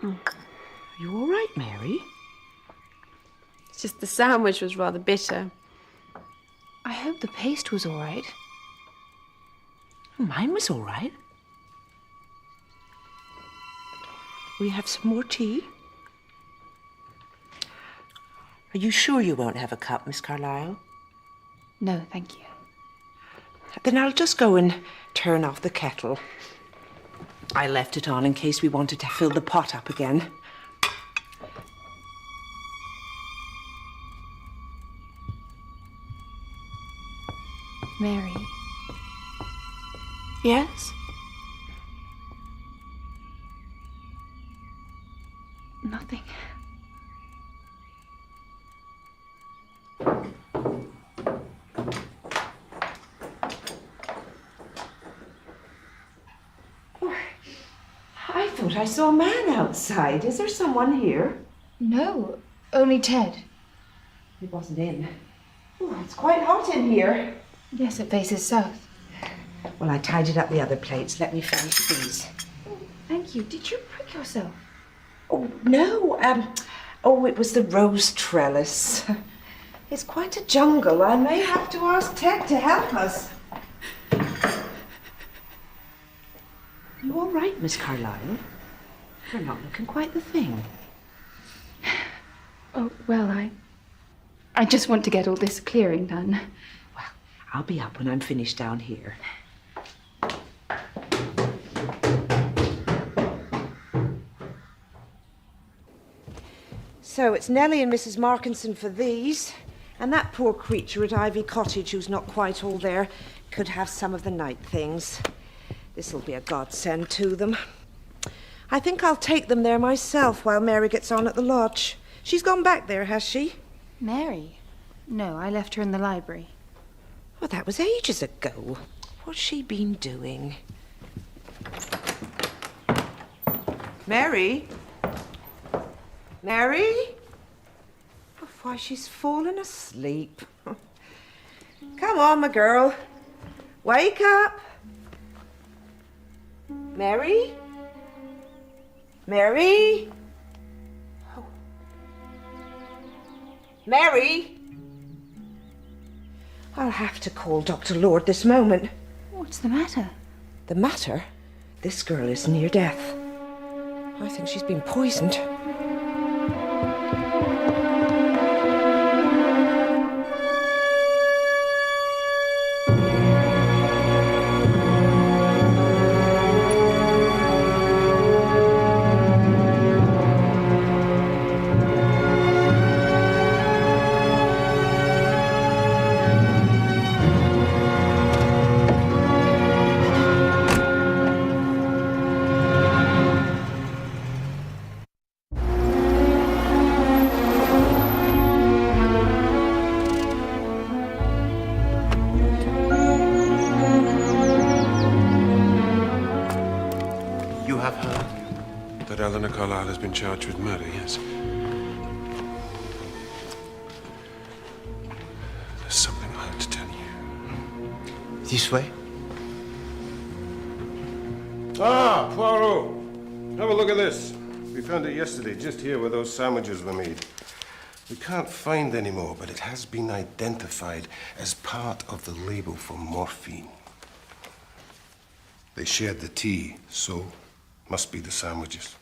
Are you all right, Mary? It's just the sandwich was rather bitter. I hope the paste was all right. Mine was all right. Will you have some more tea? Are you sure you won't have a cup, Miss Carlyle? No, thank you. Then I'll just go and turn off the kettle. I left it on in case we wanted to fill the pot up again. Mary. Yes? Nothing. I thought I saw a man outside. Is there someone here? No, only Ted. He wasn't in. Oh, it's quite hot in here. Yes, it faces south. Well, I tidied up the other plates. Let me finish these. Thank you. Did you prick yourself? Oh, no. It was the rose trellis. It's quite a jungle. I may have to ask Ted to help us. You all right, Miss Carlyle? You're not looking quite the thing. Oh, well, I just want to get all this clearing done. Well, I'll be up when I'm finished down here. So it's Nellie and Mrs. Markinson for these. And that poor creature at Ivy Cottage who's not quite all there could have some of the night things. This'll be a godsend to them. I think I'll take them there myself while Mary gets on at the lodge. She's gone back there, has she? Mary? No, I left her in the library. Well, that was ages ago. What's she been doing? Mary? Mary? Oh, why, she's fallen asleep. Come on, my girl. Wake up. Mary? Mary? Oh. Mary? I'll have to call Dr. Lord this moment. What's the matter? The matter? This girl is near death. I think she's been poisoned. Has been charged with murder, yes. There's something I have to tell you. This way? Ah, Poirot! Have a look at this. We found it yesterday, just here where those sandwiches were made. We can't find any more, but it has been identified as part of the label for morphine. They shared the tea, so must be the sandwiches.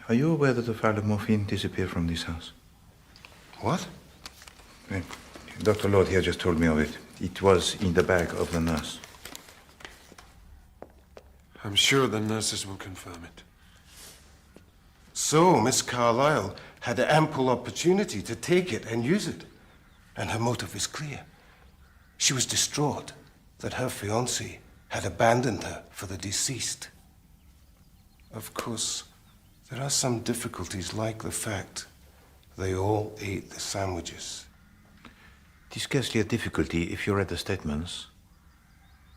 Are you aware that the file of morphine disappeared from this house? What? Dr. Lord here just told me of it. It was in the bag of the nurse. I'm sure the nurses will confirm it. So, Miss Carlyle had ample opportunity to take it and use it. And her motive is clear. She was distraught that her fiancé had abandoned her for the deceased. Of course, there are some difficulties, like the fact they all ate the sandwiches. It is scarcely a difficulty if you read the statements.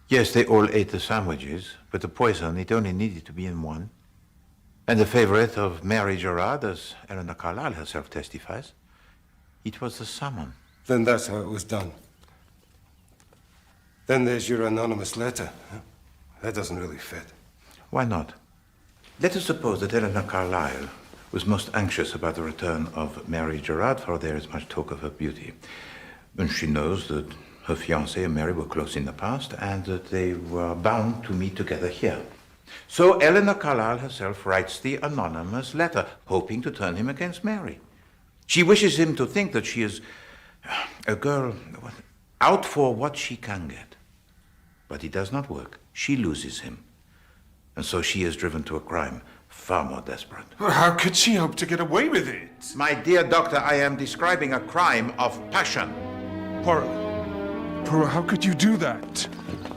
Yes, they all ate the sandwiches, but the poison, it only needed to be in one. And the favorite of Mary Gerard, as Eleanor Carlyle herself testifies, it was the salmon. Then that's how it was done. Then there's your anonymous letter. That doesn't really fit. Why not? Let us suppose that Eleanor Carlyle was most anxious about the return of Mary Gerard, for there is much talk of her beauty. And she knows that her fiancé and Mary were close in the past, and that they were bound to meet together here. So Eleanor Carlyle herself writes the anonymous letter, hoping to turn him against Mary. She wishes him to think that she is a girl out for what she can get. But it does not work. She loses him. And so she is driven to a crime far more desperate. Well, how could she hope to get away with it? My dear doctor, I am describing a crime of passion. Poirot, how could you do that?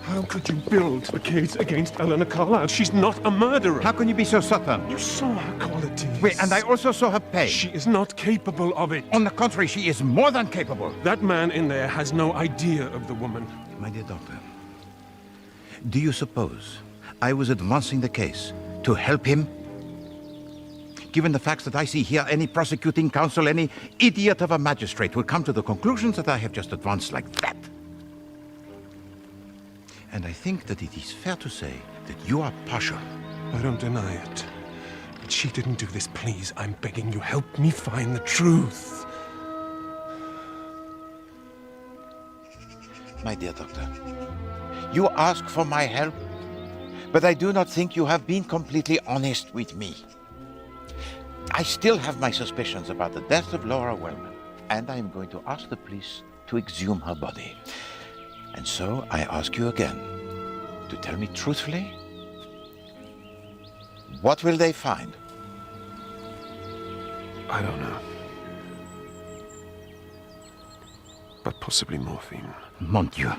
How could you build the case against Eleanor Carlyle? She's not a murderer. How can you be so certain? You saw her qualities. Wait, and I also saw her pay. She is not capable of it. On the contrary, she is more than capable. That man in there has no idea of the woman. My dear doctor, do you suppose I was advancing the case to help him? Given the facts that I see here, any prosecuting counsel, any idiot of a magistrate will come to the conclusions that I have just advanced like that. think that it is fair to say that you are partial. I don't deny it. But she didn't do this. Please, I'm begging you, help me find the truth. My dear doctor, you ask for my help, but I do not think you have been completely honest with me. I still have my suspicions about the death of Laura Wellman, and I am going to ask the police to exhume her body. And so I ask you again to tell me truthfully, what will they find? I don't know. But possibly morphine. Mon Dieu,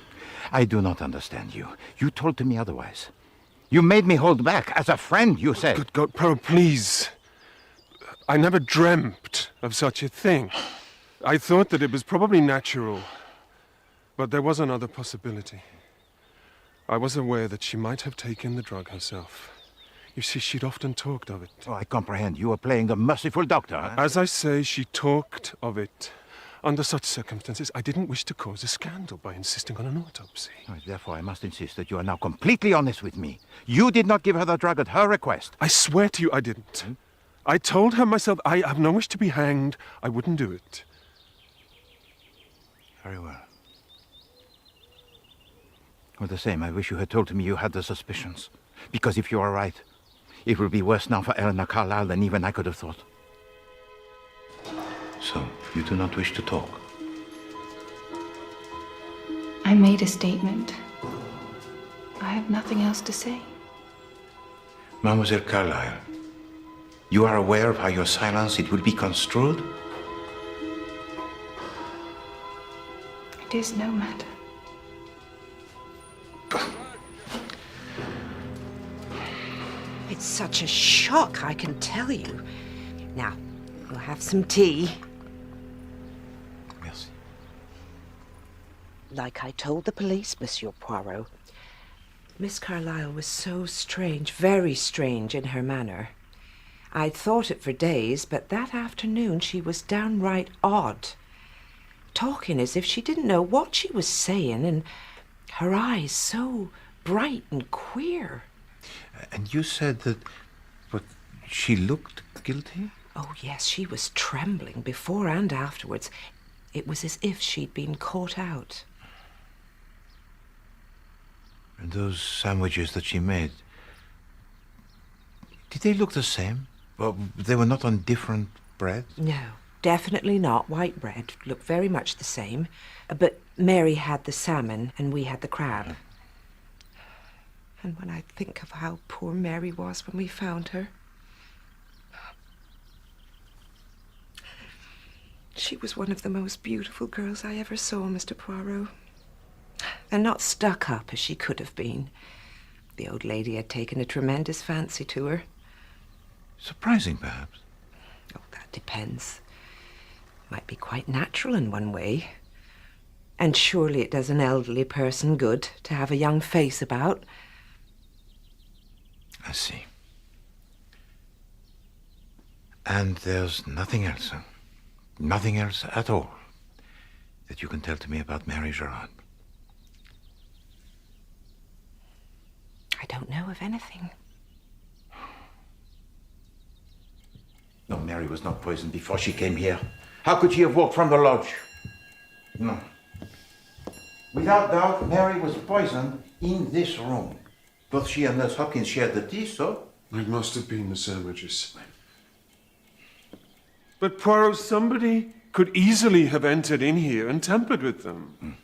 I do not understand you. You told to me otherwise. You made me hold back. As a friend, you said. Good God, Poirot, please. I never dreamt of such a thing. I thought that it was probably natural. But there was another possibility. I was aware that she might have taken the drug herself. You see, she'd often talked of it. Oh, I comprehend. You were playing the merciful doctor. Huh? As I say, she talked of it. Under such circumstances, I didn't wish to cause a scandal by insisting on an autopsy. Oh, therefore, I must insist that you are now completely honest with me. You did not give her the drug at her request. I swear to you I didn't. I told her myself I have no wish to be hanged. I wouldn't do it. Very well. All the same, I wish you had told me you had the suspicions. Because if you are right, it will be worse now for Eleanor Carlyle than even I could have thought. So, you do not wish to talk? I made a statement. I have nothing else to say. Mademoiselle Carlyle, you are aware of how your silence it will be construed? It is no matter. It's such a shock, I can tell you. Now, we'll have some tea. Merci. Like I told the police, Monsieur Poirot, Miss Carlyle was so strange, very strange in her manner. I'd thought it for days, but that afternoon she was downright odd. Talking as if she didn't know what she was saying, and her eyes so bright and queer. And you said that, but she looked guilty? Oh, yes, she was trembling before and afterwards. It was as if she'd been caught out. And those sandwiches that she made, did they look the same? Well, they were not on different bread? No, definitely not. White bread looked very much the same. But Mary had the salmon and we had the crab. And when I think of how poor Mary was when we found her, she was one of the most beautiful girls I ever saw, Mr. Poirot. And not stuck up as she could have been. The old lady had taken a tremendous fancy to her. Surprising, perhaps. Oh, that depends. Might be quite natural in one way. And surely it does an elderly person good to have a young face about. I see. And there's nothing else, huh? Nothing else at all that you can tell to me about Mary Gerard? I don't know of anything. No, Mary was not poisoned before she came here. How could she have walked from the lodge? No. Without doubt, Mary was poisoned in this room. Both she and Nurse Hopkins shared the tea, so? It must have been the sandwiches. But Poirot, somebody could easily have entered in here and tampered with them.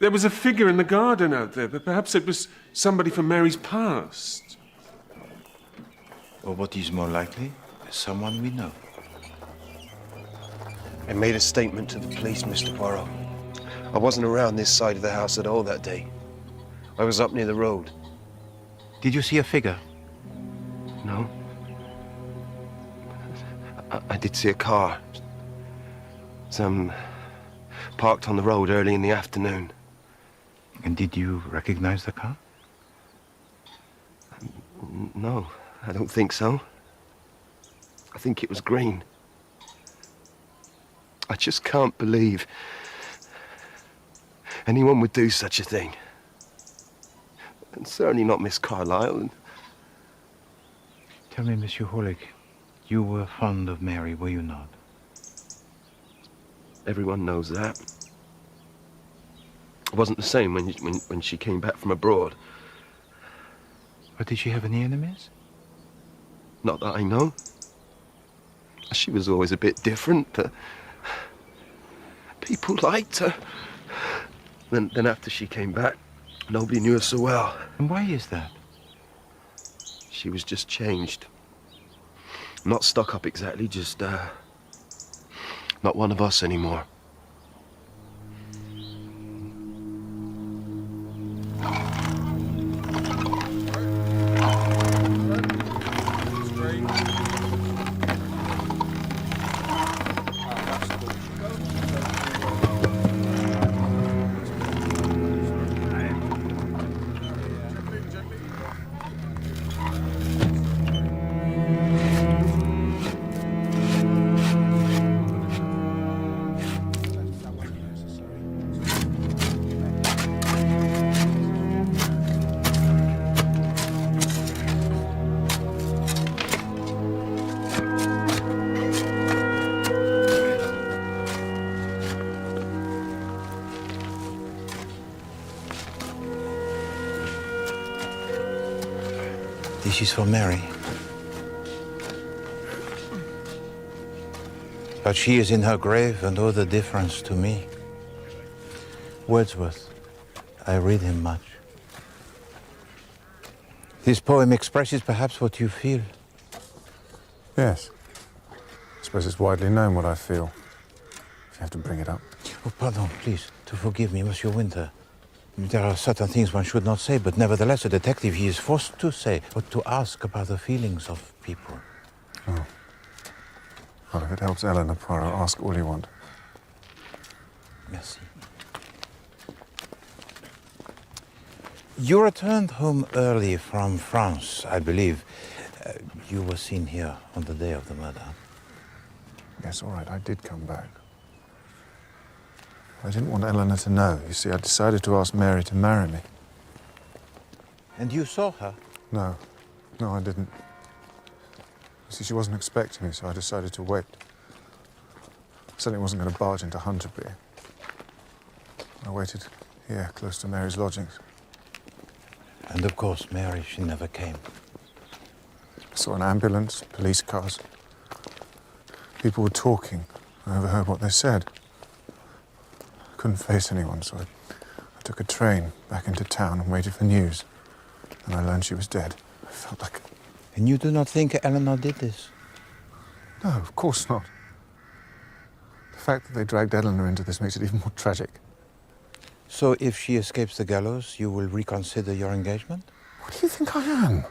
There was a figure in the garden out there, but perhaps it was somebody from Mary's past. Or what is more likely, someone we know. I made a statement to the police, Mr. Poirot. I wasn't around this side of the house at all that day. I was up near the road. Did you see a figure? No. I did see a car. Some parked on the road early in the afternoon. And did you recognize the car? No, I don't think so. I think it was green. I just can't believe anyone would do such a thing. And certainly not Miss Carlyle. Tell me, Monsieur Horlick, you were fond of Mary, were you not? Everyone knows that. It wasn't the same when she came back from abroad. But did she have any enemies? Not that I know. She was always a bit different, but people liked her. Then after she came back, nobody knew her so well. And why is that? She was just changed. Not stuck up exactly, just not one of us anymore. This is for Mary. But she is in her grave, and oh, the difference to me. Wordsworth, I read him much. This poem expresses perhaps what you feel. Yes. I suppose it's widely known what I feel. If you have to bring it up. Oh, pardon, please, to forgive me, Monsieur Winter. There are certain things one should not say, but nevertheless, a detective, he is forced to say or to ask about the feelings of people. Oh. Well, if it helps Eleanor Poirot, ask all you want. Merci. You returned home early from France, I believe. You were seen here on the day of the murder. Yes, all right, I did come back. I didn't want Eleanor to know. You see, I decided to ask Mary to marry me. And you saw her? No. No, I didn't. You see, she wasn't expecting me, so I decided to wait. I certainly wasn't going to barge into Hunterbury. I waited here, close to Mary's lodgings. And of course, Mary, she never came. I saw an ambulance, police cars. People were talking. I overheard what they said. I couldn't face anyone, so I took a train back into town and waited for news. And I learned she was dead. I felt like... And you do not think Eleanor did this? No, of course not. The fact that they dragged Eleanor into this makes it even more tragic. So if she escapes the gallows, you will reconsider your engagement? What do you think I am?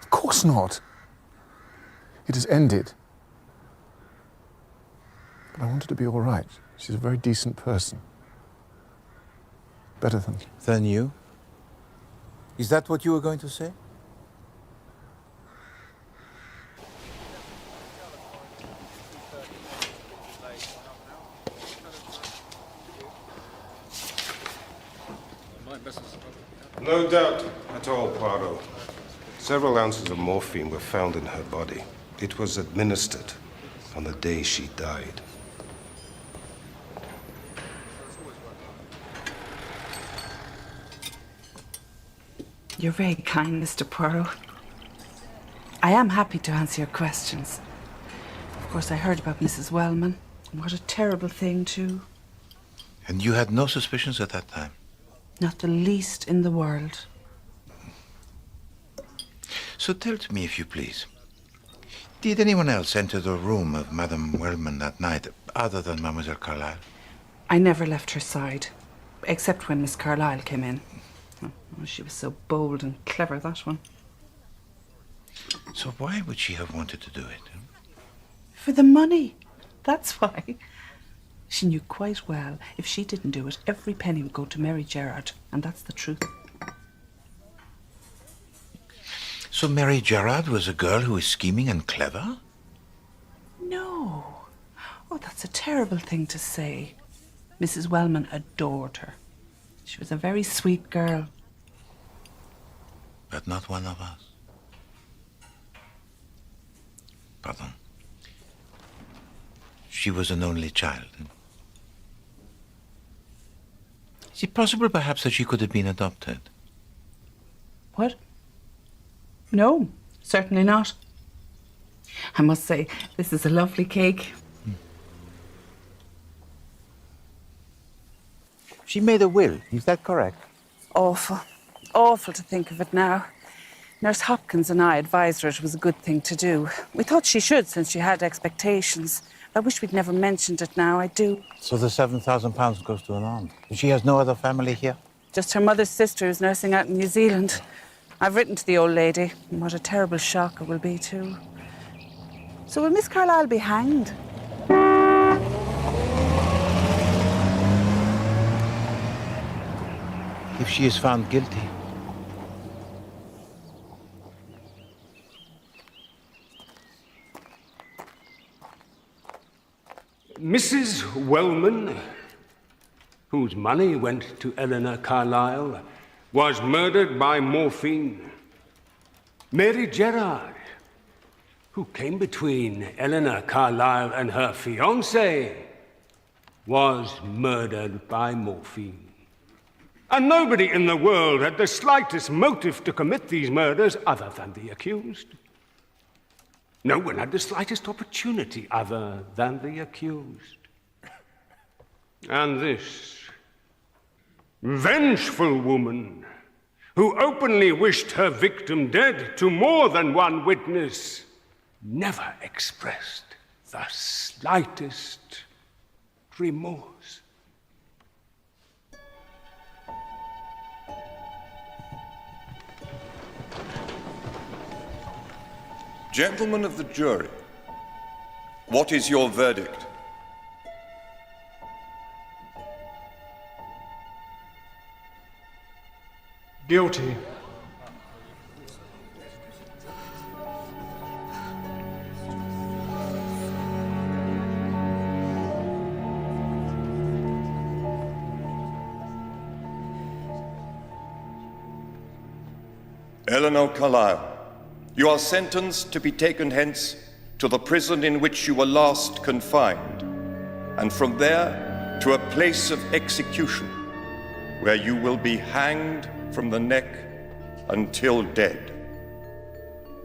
Of course not. It has ended. But I want her to be all right. She's a very decent person. Better than... Than you? Is that what you were going to say? No doubt at all, Poirot. Several ounces of morphine were found in her body. It was administered on the day she died. You're very kind, Mr. Poirot. I am happy to answer your questions. Of course, I heard about Mrs. Wellman. What a terrible thing, too. And you had no suspicions at that time? Not the least in the world. So tell to me, if you please. Did anyone else enter the room of Madame Wellman that night, other than Mademoiselle Carlyle? I never left her side, except when Miss Carlyle came in. Oh, she was so bold and clever, that one. So why would she have wanted to do it? For the money. That's why. She knew quite well if she didn't do it, every penny would go to Mary Gerard, and that's the truth. So Mary Gerard was a girl who was scheming and clever? No. Oh, that's a terrible thing to say. Mrs. Wellman adored her. She was a very sweet girl. but not one of us. Pardon. She was an only child. Is it possible, perhaps, that she could have been adopted? What? No, certainly not. I must say, this is a lovely cake. She made a will, is that correct? Awful. Awful to think of it now. Nurse Hopkins and I advised her it was a good thing to do. We thought she should, since she had expectations. I wish we'd never mentioned it now, I do. So the £7,000 goes to an aunt. She has no other family here? Just her mother's sister who's nursing out in New Zealand. I've written to the old lady, and what a terrible shock it will be, too. So will Miss Carlyle be hanged? If she is found guilty. Mrs. Wellman, whose money went to Eleanor Carlyle, was murdered by morphine. Mary Gerard, who came between Eleanor Carlyle and her fiancé, was murdered by morphine. And nobody in the world had the slightest motive to commit these murders other than the accused. No one had the slightest opportunity other than the accused. And this vengeful woman, who openly wished her victim dead to more than one witness, never expressed the slightest remorse. Gentlemen of the jury, what is your verdict? Guilty. Eleanor Carlyle, you are sentenced to be taken hence to the prison in which you were last confined, and from there to a place of execution, where you will be hanged from the neck until dead.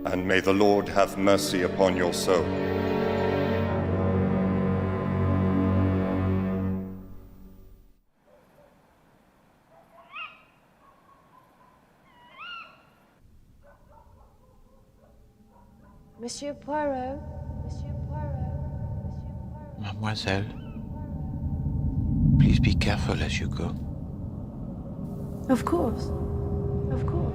And may the Lord have mercy upon your soul. Monsieur Poirot? Monsieur Poirot? Mademoiselle, please be careful as you go. Of course. Of course.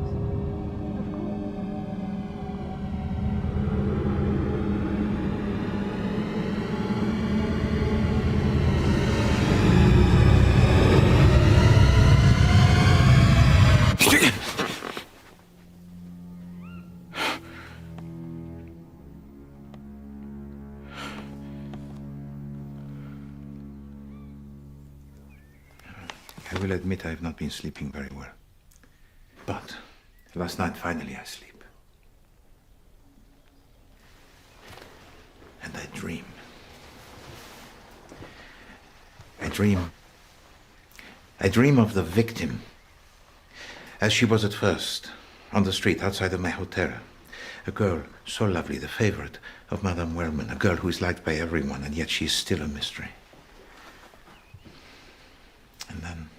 I will admit I have not been sleeping very well. But last night, finally, I sleep. And I dream. I dream of the victim, as she was at first, on the street outside of my hotel. A girl so lovely, the favorite of Madame Wellman, a girl who is liked by everyone, and yet she is still a mystery. And then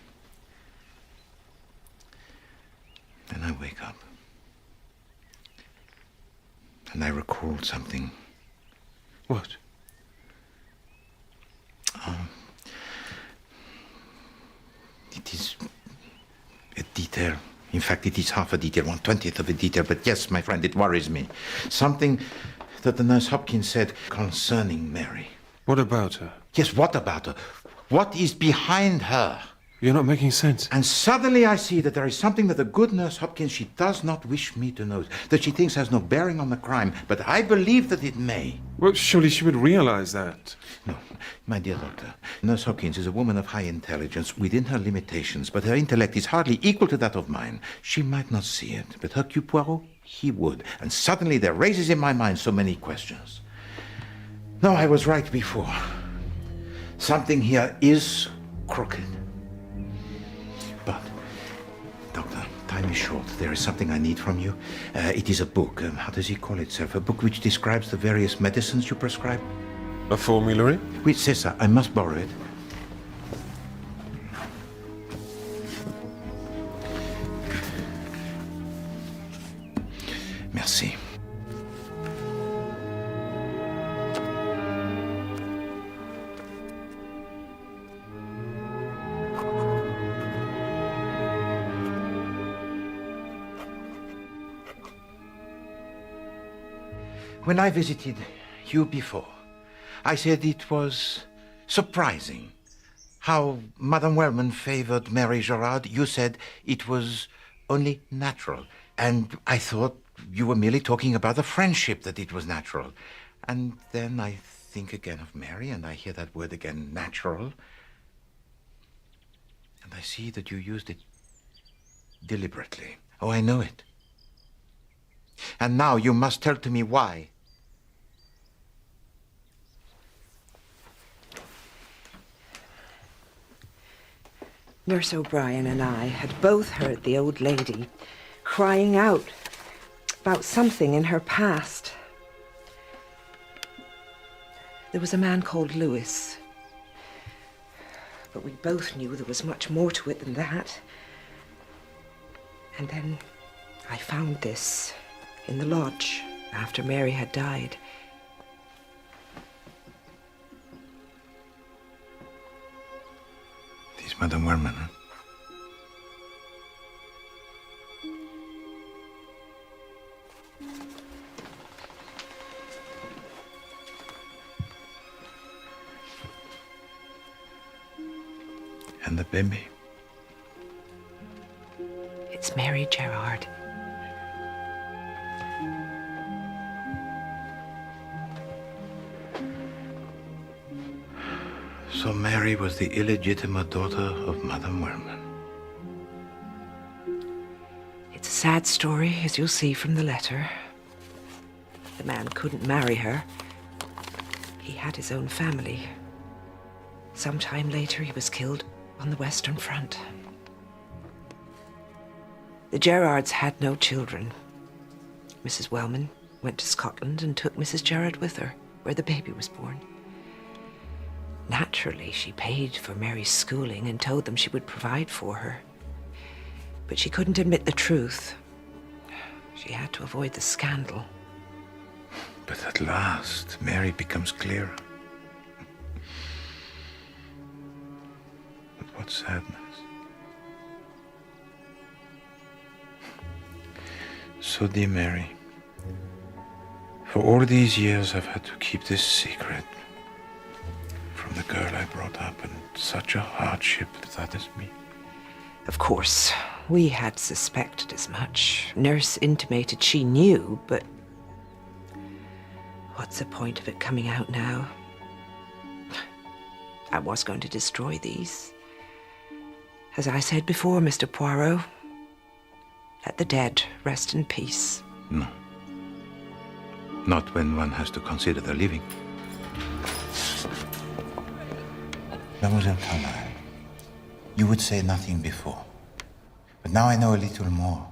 I wake up. And I recall something. What? It is a detail. In fact, it is half a detail, 1/20th of a detail. But yes, my friend, it worries me. Something that the nurse Hopkins said concerning Mary. What about her? Yes, what about her? What is behind her? You're not making sense. And suddenly I see that there is something that the good Nurse Hopkins, she does not wish me to know, that she thinks has no bearing on the crime, but I believe that it may. Well, surely she would realize that. No, my dear doctor, Nurse Hopkins is a woman of high intelligence within her limitations, but her intellect is hardly equal to that of mine. She might not see it, but Hercule Poirot, he would. And suddenly there raises in my mind so many questions. No, I was right before. Something here is crooked. But, Doctor, time is short. There is something I need from you. It is a book. How does he call itself? A book which describes the various medicines you prescribe? A formulary? Oui, c'est ça. I must borrow it. Merci. When I visited you before, I said it was surprising how Madame Wellman favored Mary Gerard. You said it was only natural. And I thought you were merely talking about the friendship, that it was natural. And then I think again of Mary, and I hear that word again, natural. And I see that you used it deliberately. Oh, I know it. And now you must tell to me why. Nurse O'Brien and I had both heard the old lady crying out about something in her past. There was a man called Lewis, but we both knew there was much more to it than that. And then I found this in the lodge after Mary had died. It is Madame Wellman, huh? And the baby? It's Mary Gerard. So Mary was the illegitimate daughter of Madame Wellman. It's a sad story, as you'll see from the letter. The man couldn't marry her. He had his own family. Sometime later, he was killed on the Western Front. The Gerards had no children. Mrs. Wellman went to Scotland and took Mrs. Gerard with her, where the baby was born. Naturally, she paid for Mary's schooling and told them she would provide for her. But she couldn't admit the truth. She had to avoid the scandal. But at last, Mary becomes clearer. But what sadness. So, dear Mary, for all these years I've had to keep this secret from the girl I brought up, and such a hardship that is me. Of course, we had suspected as much. Nurse intimated she knew, but what's the point of it coming out now? I was going to destroy these. As I said before, Mr. Poirot, let the dead rest in peace. No. Not when one has to consider the living. Mademoiselle Carlyle, you would say nothing before. But now I know a little more.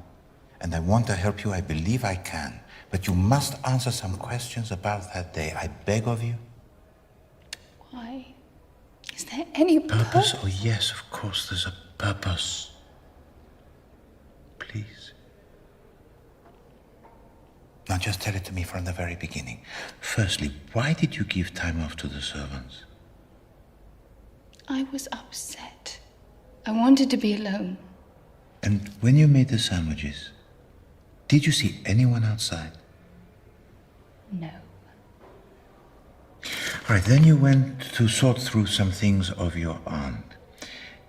And I want to help you. I believe I can. But you must answer some questions about that day. I beg of you. Why? Is there any Purpose? Oh, yes, of course, there's a purpose. Please. Now, just tell it to me from the very beginning. Firstly, why did you give time off to the servants? I was upset. I wanted to be alone. And when you made the sandwiches, did you see anyone outside? No. All right, then you went to sort through some things of your aunt.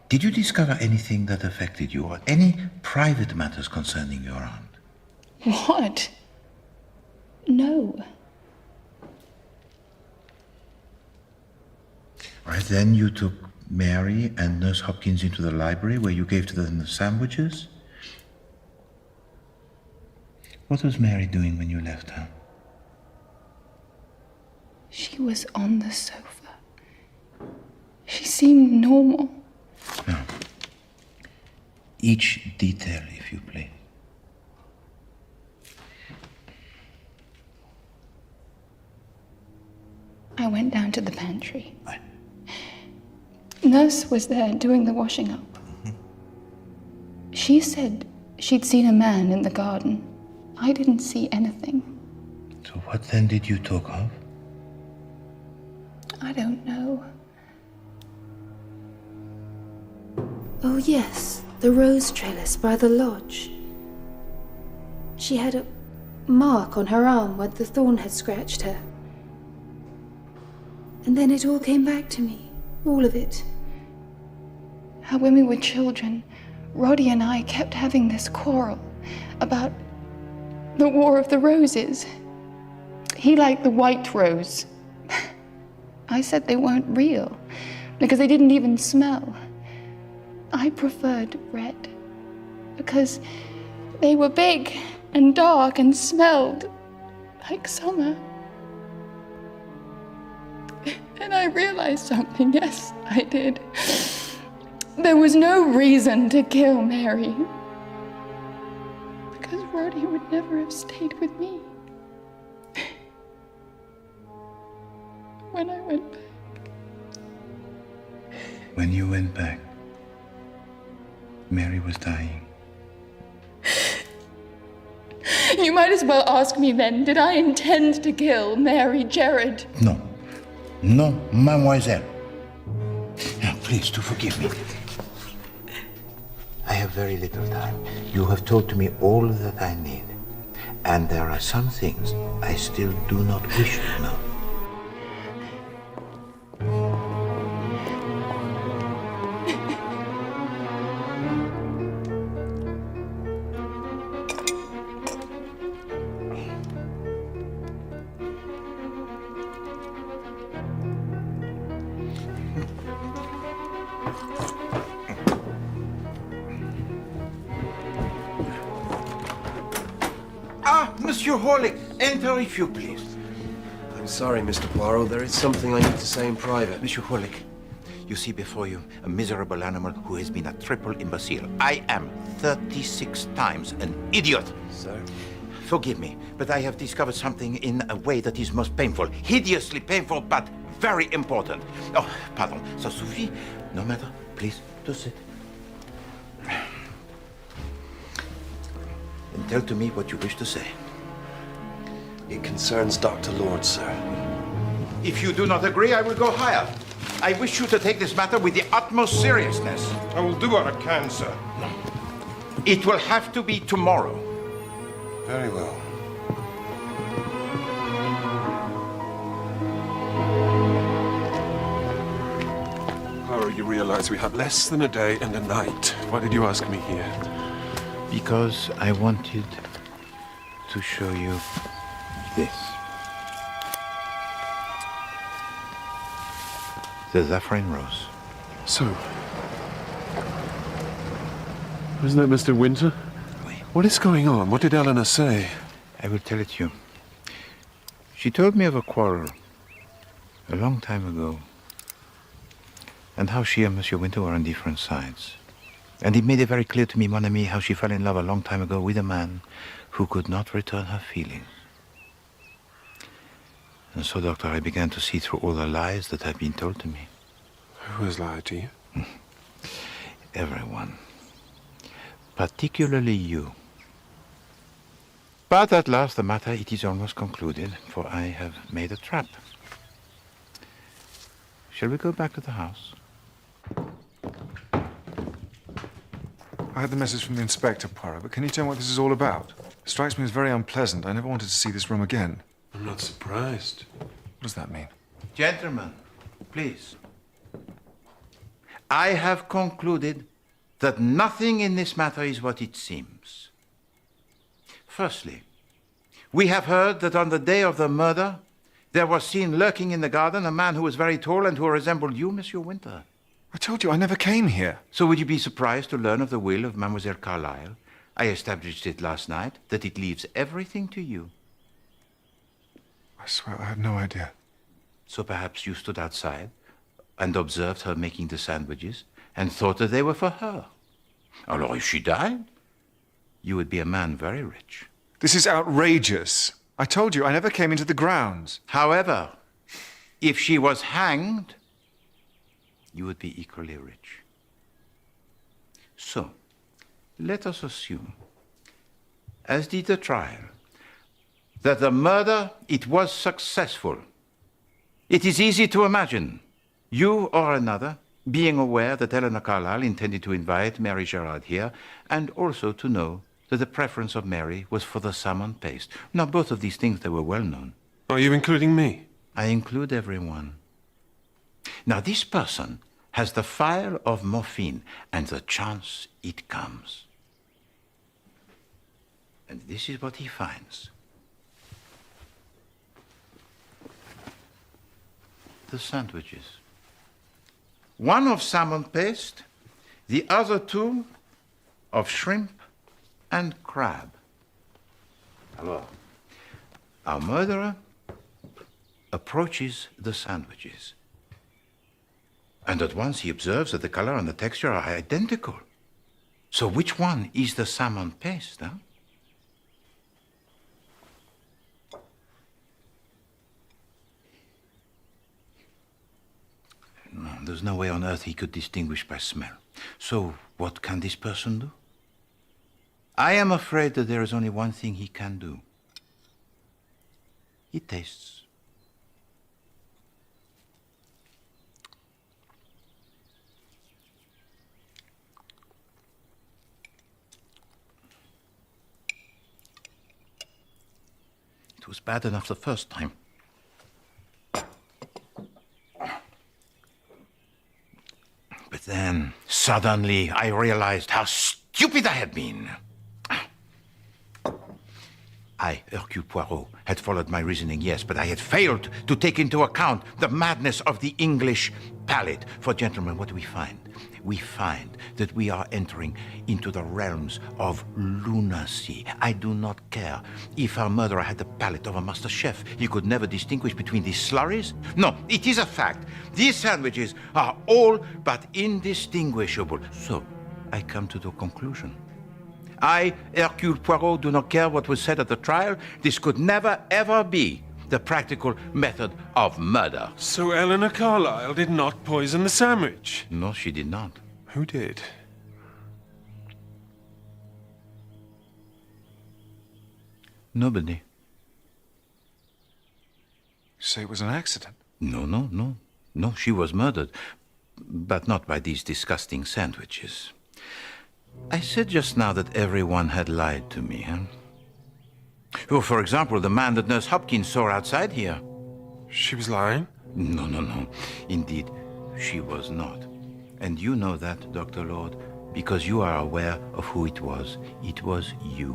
Did you discover anything that affected you, or any private matters concerning your aunt? What? No. Right, then you took Mary and Nurse Hopkins into the library where you gave to them the sandwiches. What was Mary doing when you left her? She was on the sofa. She seemed normal. No. Each detail, if you please. I went down to the pantry. Nurse was there doing the washing up. She said she'd seen a man in the garden. I didn't see anything. So what then did you talk of? I don't know. Oh, yes, the rose trellis by the lodge. She had a mark on her arm where the thorn had scratched her. And then it all came back to me. All of it. How when we were children, Roddy and I kept having this quarrel about the War of the Roses. He liked the white rose. I said they weren't real because they didn't even smell. I preferred red because they were big and dark and smelled like summer. And I realized something, yes, I did. There was no reason to kill Mary. Because Roddy would never have stayed with me. When I went back. When you went back, Mary was dying. You might as well ask me then, did I intend to kill Mary Gerard? No. No, mademoiselle. Now, please, do forgive me. I have very little time. You have told to me all that I need. And there are some things I still do not wish to know. Monsieur Horlick, enter if you please. I'm sorry, Mr. Poirot. There is something I need to say in private. Monsieur Horlick, you see before you a miserable animal who has been a triple imbecile. I am 36 times an idiot. Sir? Forgive me, but I have discovered something in a way that is most painful. Hideously painful, but very important. Oh, pardon, ça suffit. No matter, please, to sit. And tell to me what you wish to say. It concerns Dr. Lord, sir. If you do not agree, I will go higher. I wish you to take this matter with the utmost seriousness. I will do what I can, sir. It will have to be tomorrow. Very well. Poirot, you realize we have less than a day and a night. Why did you ask me here? Because I wanted to show you this. The Zafrain Rose. So, isn't that Mr. Winter? What is going on? What did Eleanor say? I will tell it to you. She told me of a quarrel a long time ago, and how she and Monsieur Winter were on different sides. And it made it very clear to me, mon ami, how she fell in love a long time ago with a man who could not return her feelings. And so, Doctor, I began to see through all the lies that have been told to me. Who has lied to you? Everyone. Particularly you. But at last the matter, it is almost concluded, for I have made a trap. Shall we go back to the house? I had the message from the inspector, Poirot, but can you tell me what this is all about? It strikes me as very unpleasant. I never wanted to see this room again. I'm not surprised. What does that mean? Gentlemen, please. I have concluded that nothing in this matter is what it seems. Firstly, we have heard that on the day of the murder, there was seen lurking in the garden a man who was very tall and who resembled you, Monsieur Winter. I told you I never came here. So would you be surprised to learn of the will of Mademoiselle Carlyle? I established it last night, that it leaves everything to you. I swear I had no idea. So perhaps you stood outside and observed her making the sandwiches and thought that they were for her. Alors, if she died, you would be a man very rich. This is outrageous. I told you I never came into the grounds. However, if she was hanged, you would be equally rich. So, let us assume, as did the trial, that the murder, it was successful. It is easy to imagine you or another being aware that Eleanor Carlyle intended to invite Mary Gerard here, and also to know that the preference of Mary was for the salmon paste. Now, both of these things, they were well known. Are you including me? I include everyone. Now, this person has the file of morphine, and the chance it comes. And this is what he finds. The sandwiches. One of salmon paste, the other two of shrimp and crab. Alors, our murderer approaches the sandwiches. And at once he observes that the color and the texture are identical. So which one is the salmon paste, huh? No, there's no way on earth he could distinguish by smell. So what can this person do? I am afraid that there is only one thing he can do. He tastes. It was bad enough the first time. But then, suddenly, I realized how stupid I had been. I, Hercule Poirot, had followed my reasoning, yes, but I had failed to take into account the madness of the English palate. For, gentlemen, what do we find? We find that we are entering into the realms of lunacy. I do not care if our murderer had the palate of a master chef. He could never distinguish between these slurries. No, it is a fact. These sandwiches are all but indistinguishable. So, I come to the conclusion. I, Hercule Poirot, do not care what was said at the trial. This could never, ever be the practical method of murder. So Eleanor Carlyle did not poison the sandwich? No, she did not. Who did? Nobody. You say it was an accident? No, she was murdered. But not by these disgusting sandwiches. I said just now that everyone had lied to me, huh? Oh, for example, the man that Nurse Hopkins saw outside here. She was lying? No. Indeed, she was not. And you know that, Dr. Lord, because you are aware of who it was. It was you.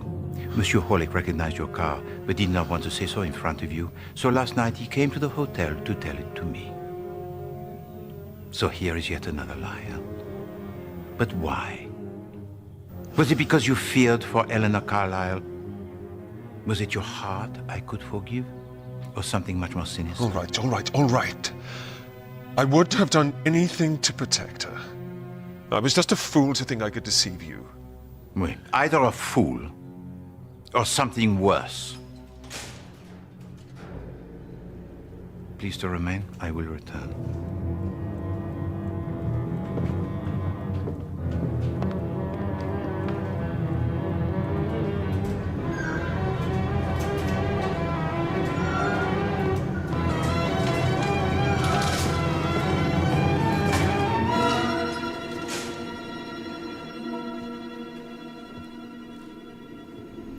Monsieur Horlick recognized your car, but did not want to say so in front of you. So last night he came to the hotel to tell it to me. So here is yet another lie, huh? But why? Was it because you feared for Eleanor Carlyle? Was it your heart I could forgive? Or something much more sinister? All right. I would have done anything to protect her. I was just a fool to think I could deceive you. Well, either a fool or something worse. Please to remain. I will return.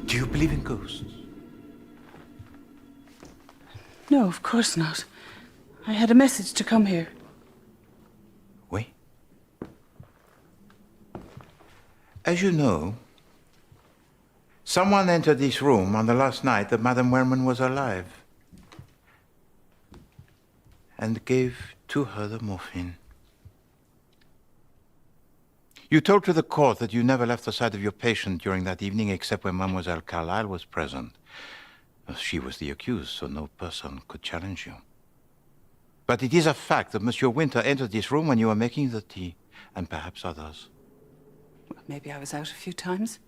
Do you believe in ghosts? No, of course not. I had a message to come here. Oui? As you know, someone entered this room on the last night that Madame Wellman was alive and gave to her the morphine. You told to the court that you never left the side of your patient during that evening except when Mademoiselle Carlyle was present. She was the accused, so no person could challenge you. But it is a fact that Monsieur Winter entered this room when you were making the tea, and perhaps others. Well, maybe I was out a few times.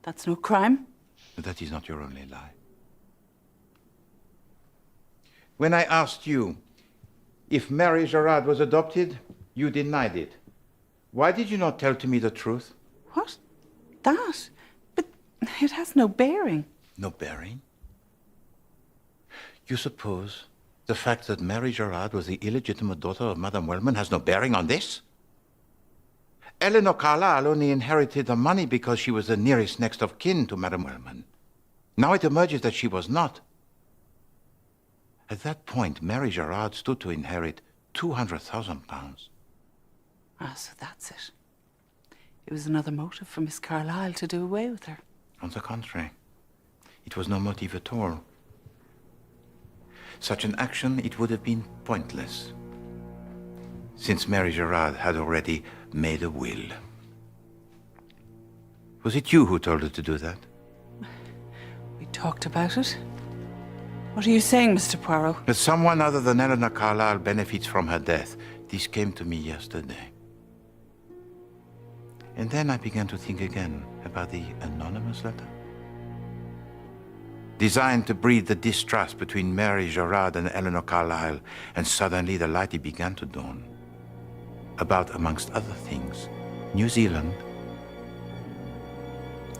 That's no crime. But that is not your only lie. When I asked you if Mary Gerard was adopted, you denied it. Why did you not tell to me the truth? What? That? But it has no bearing. No bearing? You suppose the fact that Mary Gerard was the illegitimate daughter of Madame Wellman has no bearing on this? Eleanor Carlyle only inherited the money because she was the nearest next of kin to Madame Wellman. Now it emerges that she was not. At that point, Mary Gerard stood to inherit £200,000. Ah, so that's it. It was another motive for Miss Carlyle to do away with her. On the contrary, it was no motive at all. Such an action, it would have been pointless, since Mary Gerard had already made a will. Was it you who told her to do that? We talked about it. What are you saying, Mr. Poirot? That someone other than Eleanor Carlyle benefits from her death. This came to me yesterday. And then I began to think again about the anonymous letter. Designed to breed the distrust between Mary Gerard and Eleanor Carlyle, and suddenly the light began to dawn. About, amongst other things, New Zealand.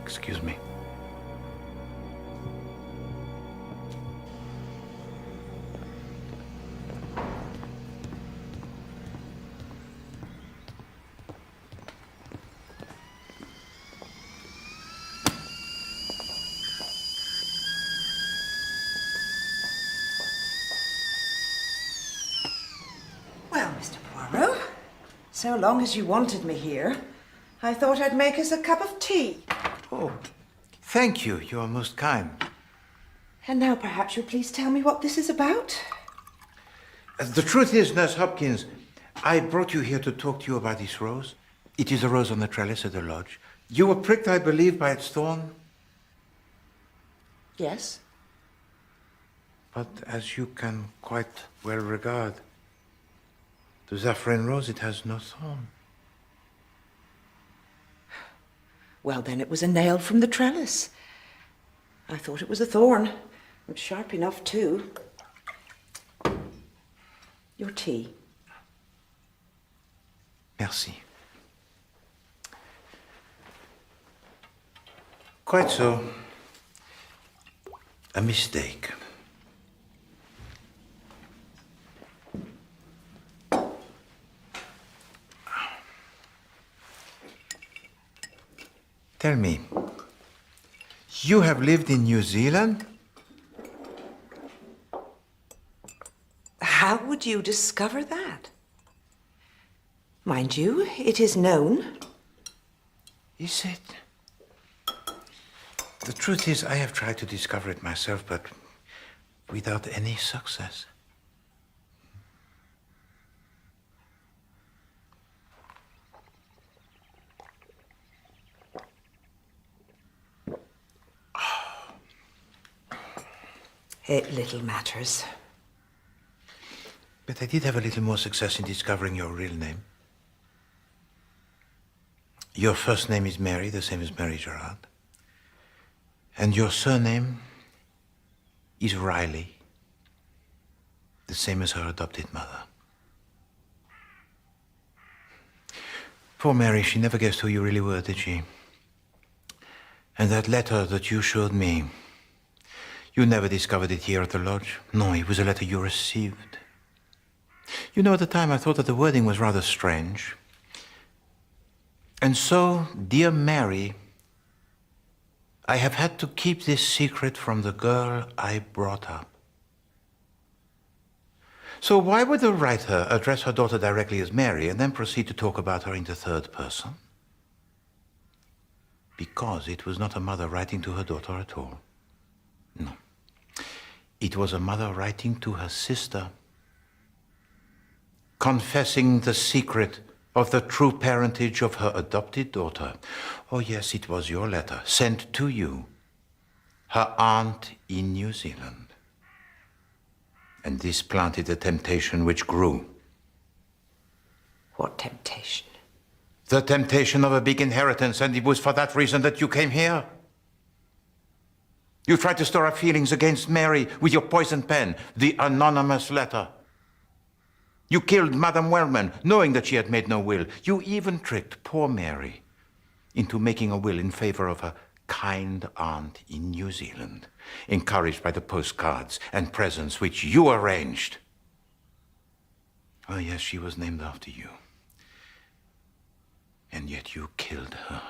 Excuse me. Well, Mr. Poirot, so long as you wanted me here, I thought I'd make us a cup of tea. Oh, thank you. You are most kind. And now perhaps you'll please tell me what this is about? The truth is, Nurse Hopkins, I brought you here to talk to you about this rose. It is a rose on the trellis at the lodge. You were pricked, I believe, by its thorn. Yes. But as you can quite well regard, the Zafran rose, it has no thorn. Well, then it was a nail from the trellis. I thought it was a thorn. It's sharp enough, too. Your tea. Merci. Quite so. A mistake. Tell me, you have lived in New Zealand? How would you discover that? Mind you, it is known. Is it? The truth is, I have tried to discover it myself, but without any success. It little matters. But I did have a little more success in discovering your real name. Your first name is Mary, the same as Mary Gerard. And your surname is Riley, the same as her adopted mother. Poor Mary, she never guessed who you really were, did she? And that letter that you showed me, you never discovered it here at the lodge. No, it was a letter you received. You know, at the time I thought that the wording was rather strange. And so, dear Mary, I have had to keep this secret from the girl I brought up. So why would the writer address her daughter directly as Mary and then proceed to talk about her in the third person? Because it was not a mother writing to her daughter at all. No. It was a mother writing to her sister, confessing the secret of the true parentage of her adopted daughter. Oh, yes, it was your letter, sent to you, her aunt in New Zealand. And this planted a temptation which grew. What temptation? The temptation of a big inheritance, and it was for that reason that you came here. You tried to stir up feelings against Mary with your poison pen, the anonymous letter. You killed Madame Wellman, knowing that she had made no will. You even tricked poor Mary into making a will in favor of her kind aunt in New Zealand, encouraged by the postcards and presents which you arranged. Oh, yes, she was named after you. And yet you killed her.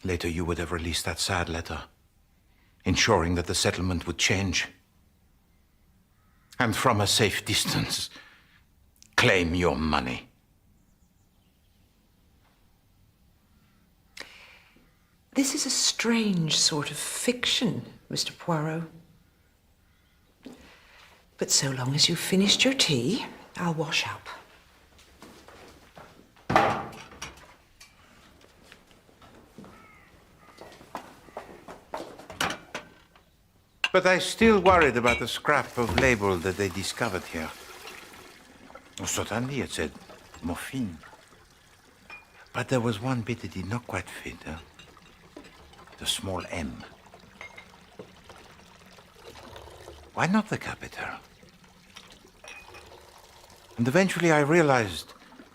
Later, you would have released that sad letter, ensuring that the settlement would change. And from a safe distance, claim your money. This is a strange sort of fiction, Mr. Poirot. But so long as you've finished your tea, I'll wash up. But I still worried about the scrap of label that they discovered here. Oh, certainly, it said morphine. But there was one bit that did not quite fit, huh? The small M. Why not the capital? And eventually I realized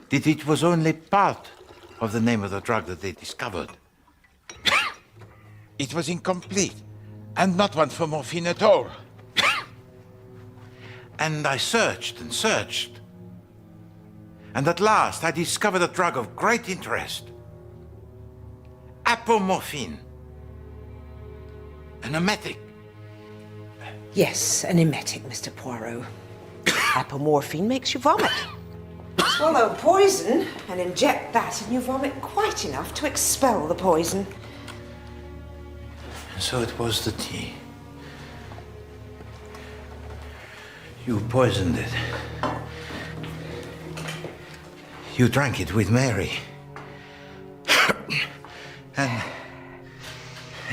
that it was only part of the name of the drug that they discovered. It was incomplete. And not one for morphine at all. And I searched and searched. And at last I discovered a drug of great interest. Apomorphine. An emetic. Yes, an emetic, Mr. Poirot. Apomorphine makes you vomit. Swallow poison and inject that, and you vomit quite enough to expel the poison. So it was the tea. You poisoned it. You drank it with Mary. And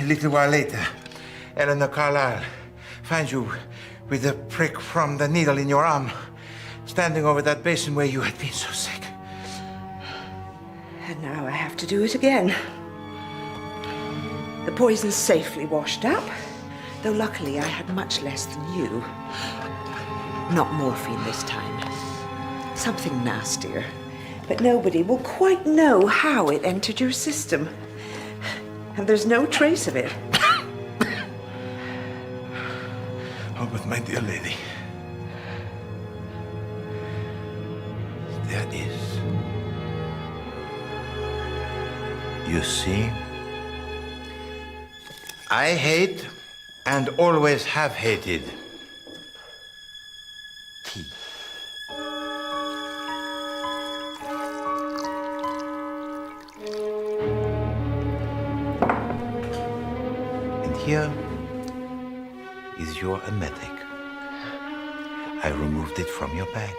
a little while later, Eleanor Carlyle finds you with a prick from the needle in your arm, standing over that basin where you had been so sick. And now I have to do it again. The poison's safely washed up, though luckily I had much less than you. Not morphine this time. Something nastier. But nobody will quite know how it entered your system. And there's no trace of it. Oh, but my dear lady, there is. You see? I hate and always have hated tea. And here is your emetic. I removed it from your bag.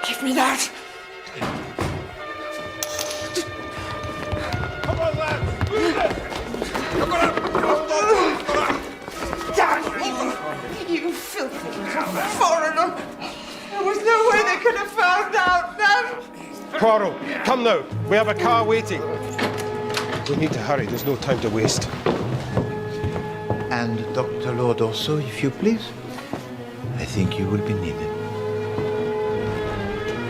Give me that! Come on, lads! Move it! Come on! Damn you! You filthy little foreigner! There was no way they could have found out, none! Poirot, come now. We have a car waiting. We need to hurry. There's no time to waste. And Dr. Lord also, if you please. I think you will be needed.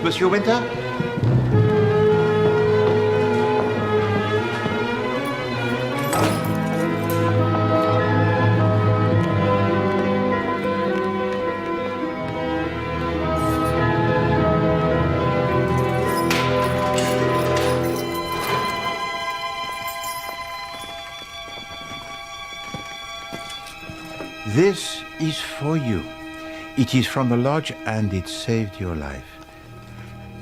Monsieur Winter? This is for you. It is from the lodge and it saved your life.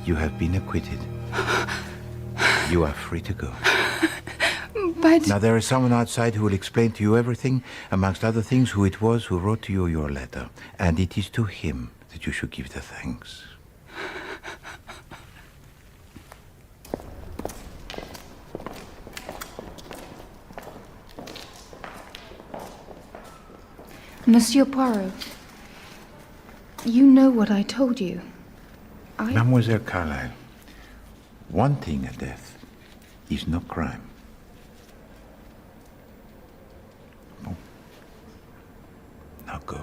You have been acquitted. You are free to go. But... Now, there is someone outside who will explain to you everything, amongst other things, who it was who wrote to you your letter. And it is to him that you should give the thanks. Monsieur Poirot, you know what I told you. Mademoiselle Carlyle, wanting a death is no crime. Oh. Now go.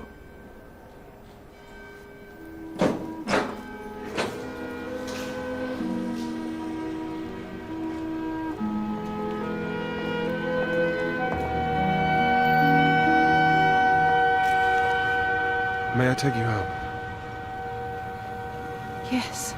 May I take you out? Yes.